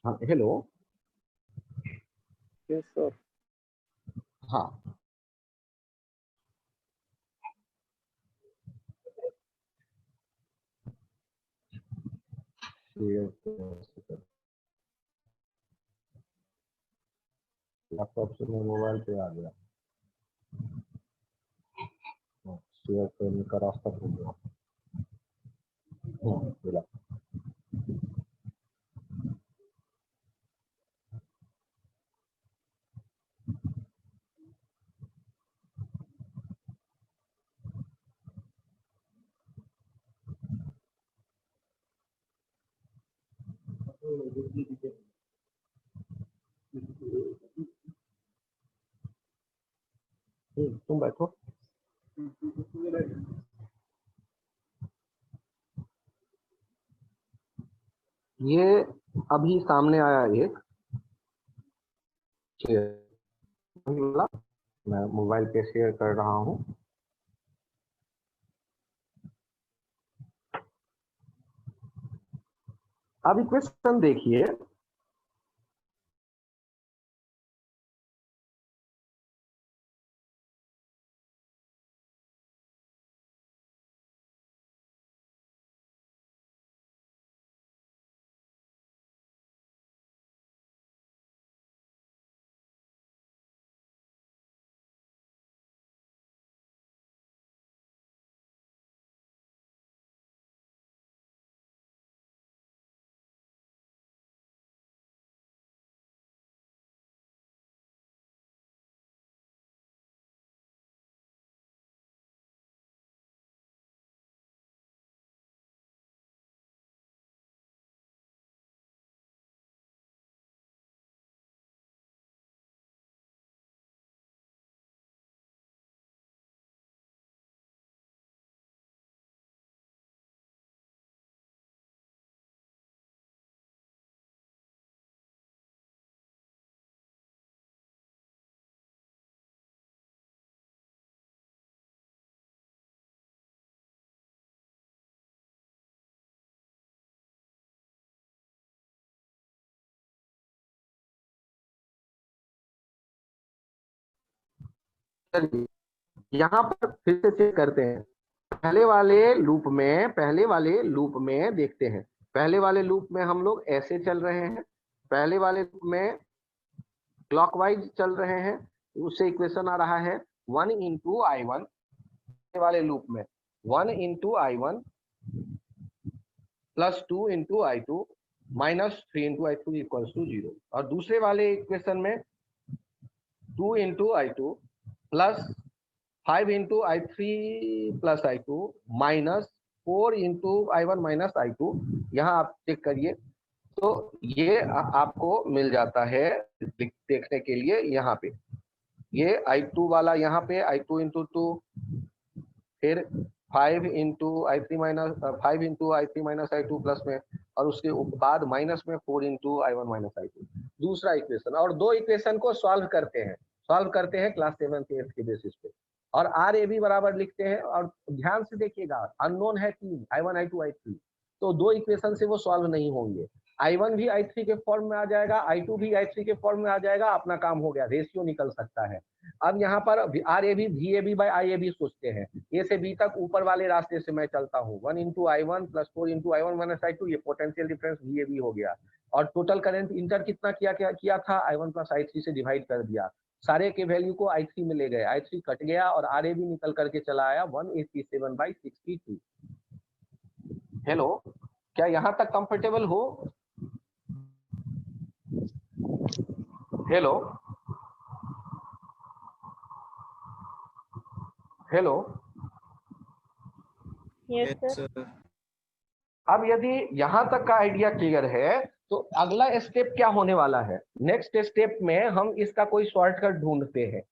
हाँ हेलो, यस सर। हाँ लैपटॉप से मैं मोबाइल पे आ गया। शेयर करने का रास्ता खोल दो। बोला तुम बैठो। ये अभी सामने आया एक वाला, मैं मोबाइल पे शेयर कर रहा हूँ। अब क्वेश्चन देखिए, यहाँ पर फिर से चेक करते हैं। पहले वाले लूप में देखते हैं। पहले वाले लूप में हम लोग ऐसे चल रहे हैं, पहले वाले लूप में क्लॉकवाइज चल रहे हैं। उससे इक्वेशन आ रहा है 1 इंटू I1, वाले लूप में 1 into I1 plus 2 into I2 minus 3 into I2 equals to 0। और दूसरे वाले इक्वेशन में 2 into I2 plus 5 into I3 plus I2 minus 4 into I1 minus I2। यहाँ आप चेक करिए तो ये आपको मिल जाता है देखने के लिए। यहाँ पे ये I2 वाला, यहाँ पे I2 इंटू 2, फिर 5 into I3 minus 5 into I3 minus I2 plus में, और उसके बाद माइनस में 4 इंटू I1 माइनस I2। दूसरा इक्वेशन, और दो इक्वेशन को सॉल्व करते हैं क्लास 7 के के बेसिस पे, और आर ए बी बराबर लिखते हैं। और ध्यान से देखिएगा, अननोन है 3, I1 I2 I3, तो दो इक्वेशन से वो सॉल्व नहीं होंगे। I1 भी I3 के फॉर्म में आ जाएगा, I2 भी I3 के फॉर्म में आ जाएगा, अपना काम हो गया, रेशियो निकल सकता है। अब यहाँ पर R A B V A B by I A B सोचते हैं। ए से बी तक ऊपर वाले रास्ते से मैं चलता हूँ, 1 into I1 plus 4 into I1 minus I2, ये potential difference V A B हो गया। और टोटल करंट इंटर कितना किया था, I1 प्लस I3 से डिवाइड कर दिया, सारे के वैल्यू को I3 में ले गए, I3 कट गया और आर ए बी निकल करके चला आया 187/62। हेलो, क्या यहाँ तक कंफर्टेबल हो? Hello hello yes sir. अब यदि यहाँ तक का आइडिया क्लियर है तो अगला स्टेप क्या होने वाला है? नेक्स्ट स्टेप में हम इसका कोई शॉर्टकट ढूंढते हैं,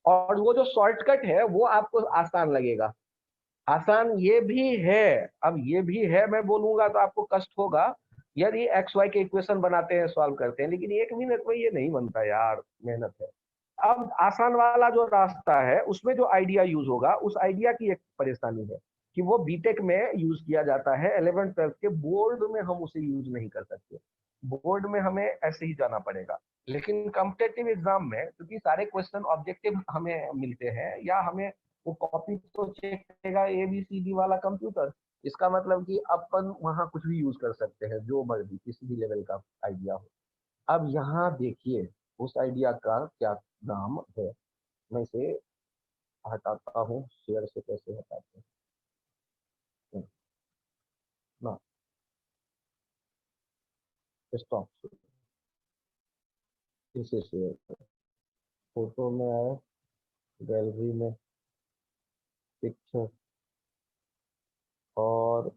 और वो जो शॉर्टकट है वो आपको आसान लगेगा। आसान ये भी है, अब ये भी है मैं बोलूंगा तो आपको कष्ट होगा। यदि एक्स वाई के इक्वेशन बनाते हैं, सॉल्व करते हैं, लेकिन 1 मिनट में ये नहीं बनता यार, मेहनत है। अब आसान वाला जो रास्ता है उसमें जो आइडिया यूज होगा, उस आइडिया की एक परेशानी है कि वो बीटेक में यूज किया जाता है, 11th 12th के बोर्ड में हम उसे यूज नहीं कर सकते। बोर्ड में हमें ऐसे ही जाना पड़ेगा। लेकिन कॉम्पिटेटिव एग्जाम में क्योंकि सारे क्वेश्चन ऑब्जेक्टिव हमें मिलते हैं, या हमें वो कॉपी तो चेक करेगा ABCD वाला कंप्यूटर, इसका मतलब कि अपन वहां कुछ भी यूज कर सकते हैं, जो मर्जी किसी भी लेवल का आइडिया हो। अब यहाँ देखिए उस आइडिया का क्या नाम है, मैं इसे हटाता हूँ, शेयर से कैसे हटाते हैं ना, स्टॉप, इसे शेयर करें, फोटो में आए, गैलरी में पिक्चर, और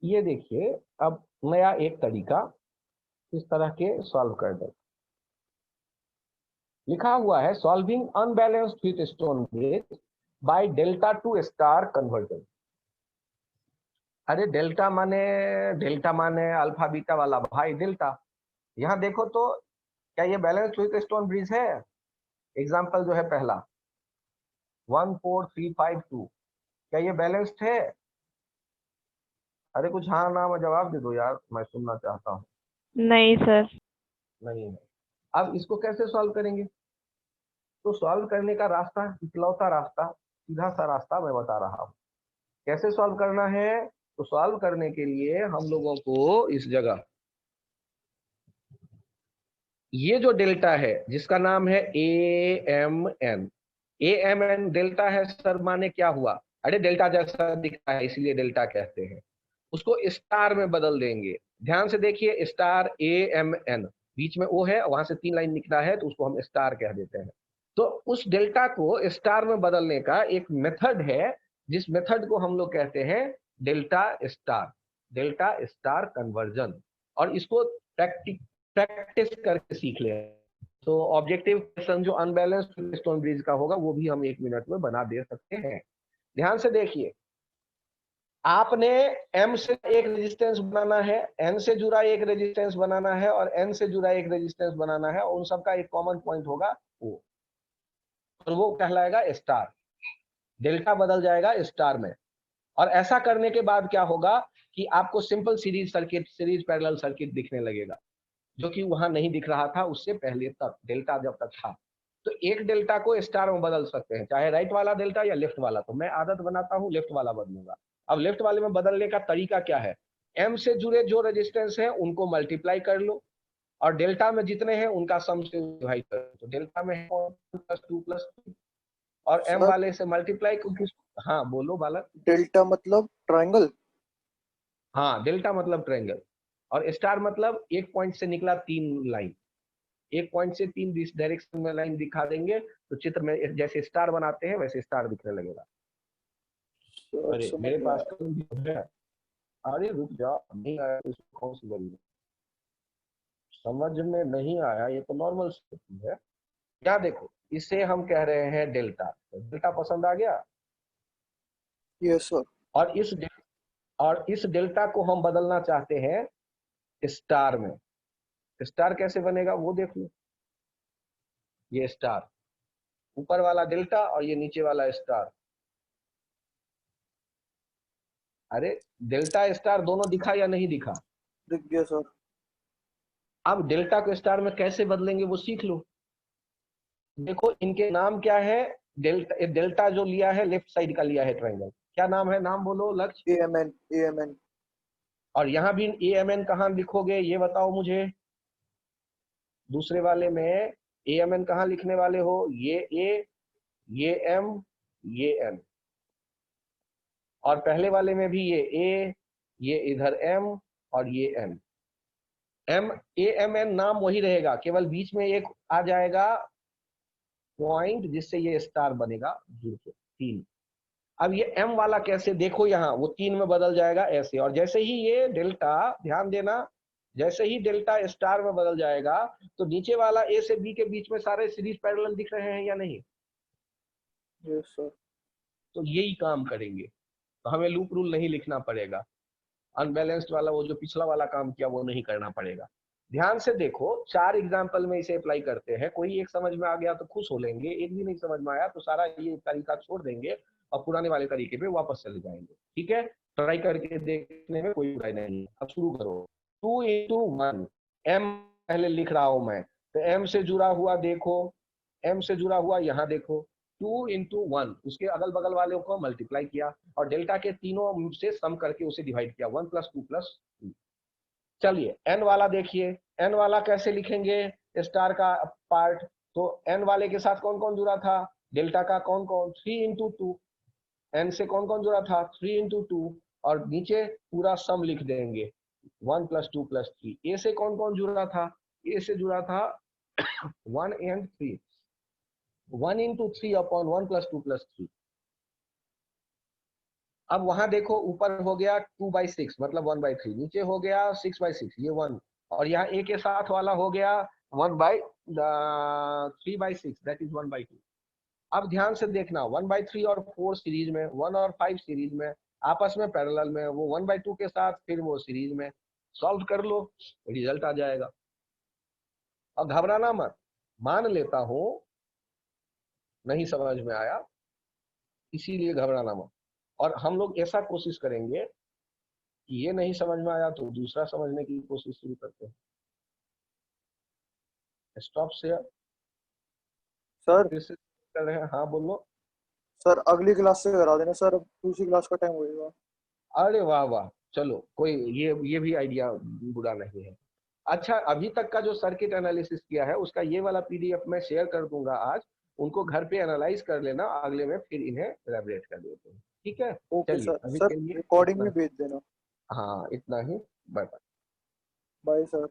ये देखिए अब नया एक तरीका इस तरह के सॉल्व कर दे। लिखा हुआ है solving unbalanced with stone bridge by delta two star conversion. अरे डेल्टा माने अल्फा बीटा वाला भाई डेल्टा। यहाँ देखो तो क्या ये बैलेंस्ड विथ स्टोन ब्रिज है? एग्जाम्पल जो है पहला 14352, क्या ये बैलेंस्ड है? अरे कुछ हाँ ना में जवाब दे दो यार, मैं सुनना चाहता हूँ। नहीं सर। नहीं है। अब इसको कैसे सॉल्व करेंगे? तो सॉल्व करने का रास्ता, इकलौता रास्ता, सीधा सा रास्ता मैं बता रहा हूँ। कैसे सॉल्व करना है? तो सॉल्व करने के लिए हम लोगों को इस जगह ये जो डेल्टा है जिसका नाम है AMN, AMN डेल्टा है सर, माने क्या हुआ? अरे डेल्टा जैसा दिखता है इसलिए डेल्टा कहते हैं। उसको स्टार में बदल देंगे। ध्यान से देखिए, स्टार AMN, बीच में O है, वहां से 3 लाइन निकला है तो उसको हम स्टार कह देते हैं। तो उस डेल्टा को स्टार में बदलने का एक मेथड है, जिस मेथड को हम लोग कहते हैं डेल्टा स्टार कन्वर्जन। और इसको प्रैक्टिस करके सीख ले। तो ऑब्जेक्टिव क्वेश्चन जो अनबैलेंस्ड स्टोन ब्रिज का होगा वो भी हम 1 मिनट में बना दे सकते हैं। ध्यान से देखिए, आपने M से एक रेजिस्टेंस बनाना है, N से जुड़ा एक रेजिस्टेंस बनाना है और N से जुड़ा एक रेजिस्टेंस बनाना है, और उन सबका एक कॉमन पॉइंट होगा O, और वो कहलाएगा स्टार। डेल्टा बदल जाएगा स्टार में। और ऐसा करने के बाद क्या होगा कि आपको सिंपल सीरीज पैरेलल सर्किट दिखने लगेगा, जो कि वहां नहीं दिख रहा था उससे पहले तक, डेल्टा जब तक था। तो एक डेल्टा को स्टार में बदल सकते हैं, चाहे राइट वाला डेल्टा या लेफ्ट वाला। तो मैं आदत बनाता हूँ लेफ्ट वाला बदलूंगा। अब लेफ्ट वाले में बदलने का तरीका क्या है? M से जुड़े जो रेजिस्टेंस है उनको मल्टीप्लाई कर लो, और डेल्टा में जितने हैं उनका सम से डिवाइड कर लो। तो डेल्टा में है 2+2+3, और M सर वाले से मल्टीप्लाई क्योंकि, हाँ बोलो बालक। डेल्टा मतलब ट्रायंगल। हाँ, डेल्टा मतलब ट्रायंगल, और स्टार मतलब एक पॉइंट से निकला 3 लाइन, एक पॉइंट से 3 डायरेक्शन में लाइन दिखा देंगे तो चित्र में जैसे स्टार बनाते हैं वैसे स्टार दिखने लगेगा। सर अरे समझ मेरे में पास आया। तो है। अरे रुक जा, नहीं आया तो इसको कौन सी बड़ी समझ में नहीं आया, ये तो नॉर्मल स्थिति है। क्या देखो, इसे हम कह रहे हैं डेल्टा। डेल्टा पसंद आ गया? Yes sir. और इस डेल्टा को हम बदलना चाहते हैं स्टार में। स्टार कैसे बनेगा वो देख लो। ये स्टार, ऊपर वाला डेल्टा और ये नीचे वाला स्टार। अरे डेल्टा स्टार दोनों दिखा या नहीं दिखा? दिख गया सर। अब डेल्टा को स्टार में कैसे बदलेंगे वो सीख लो। देखो इनके नाम क्या है? डेल्टा जो लिया है लेफ्ट साइड का लिया है ट्रायंगल, क्या नाम है? नाम बोलो लक्ष्य। AMN। और यहाँ भी AMN कहाँ लिखोगे ये बताओ मुझे। दूसरे वाले में AMN कहाँ लिखने वाले हो? ये A, ये M, ये N। और पहले वाले में भी ये A, ये इधर M और ये N। AMN नाम वही रहेगा, केवल बीच में एक आ जाएगा पॉइंट जिससे ये स्टार बनेगा जुड़ के 3। अब ये M वाला कैसे? देखो यहाँ वो 3 में बदल जाएगा ऐसे, और जैसे ही ये डेल्टा, ध्यान देना, जैसे ही डेल्टा स्टार में बदल जाएगा तो नीचे वाला A से B के बीच में सारे सीरीज पैरेलल दिख रहे हैं या नहीं? Yes sir. तो यही काम करेंगे, तो हमें लूप रूल नहीं लिखना पड़ेगा। अनबैलेंस्ड वाला वो जो पिछला वाला काम किया वो नहीं करना पड़ेगा। ध्यान से देखो, 4 एग्जाम्पल में इसे अप्लाई करते हैं। कोई एक समझ में आ गया तो खुश हो लेंगे, एक भी नहीं समझ में आया तो सारा ये तरीका छोड़ देंगे और पुराने वाले तरीके पे वापस चले जाएंगे। ठीक है, ट्राई करके देखने में कोई बुराई नहीं। अब शुरू करो। 2 × 1 M पहले लिख रहा हूं मैं, तो M से जुड़ा हुआ देखो, M से जुड़ा हुआ यहाँ देखो, 2 into 1, उसके अगल बगल वालों को मल्टीप्लाई किया और डेल्टा के तीनों से सम करके उसे डिवाइड किया, 1 + 2 + 3। चलिए n वाला देखिए, n वाला कैसे लिखेंगे स्टार का पार्ट, तो n वाले के साथ कौन कौन जुड़ा था, डेल्टा का कौन कौन, 3 into 2, n से कौन कौन जुड़ा था, 3 into 2, और नीचे पूरा सम लिख देंगे 1 + 2 + 3। ए से कौन कौन जुड़ा था, ए से जुड़ा था 1 and 3, 1 into 3 upon 1 + 2 + 3। अब वहां देखो ऊपर हो गया 2/6 मतलब 1/3, नीचे हो गया 6/6 ये 1, और यहाँ ए के साथ वाला हो गया 3/6 दैट इज 1/2। अब ध्यान से देखना 1/3 और 4 सीरीज में, 1 और 5 सीरीज में, आपस में पैरेलल में, वो 1/2 के साथ फिर वो सीरीज में, सॉल्व कर लो रिजल्ट आ जाएगा। और घबराना मत, मान लेता हूं नहीं समझ में आया इसीलिए घबराना मत, और हम लोग ऐसा कोशिश करेंगे कि ये नहीं समझ में आया तो दूसरा समझने की कोशिश शुरू करते हैं। स्टॉप शेयर सर फिर से कर रहे हैं, हाँ बोलो। सर अगली क्लास से करा देना सर, अब दूसरी क्लास का टाइम होएगा। अरे वाह वाह, चलो कोई ये भी आइडिया बुरा नहीं है। अच्छा, अभी तक का जो सर्किट एनालिसिस किया है उसका ये वाला पीडीएफ मैं शेयर कर दूंगा आज, उनको घर पे एनालाइज कर लेना, अगले में फिर इन्हें एलैबोरेट कर देते हैं, ठीक है। ओके चलिए सर, अभी सर के लिए रिकॉर्डिंग इतना, भी भेज देना। हाँ इतना ही, बाय बाय। Bye sir.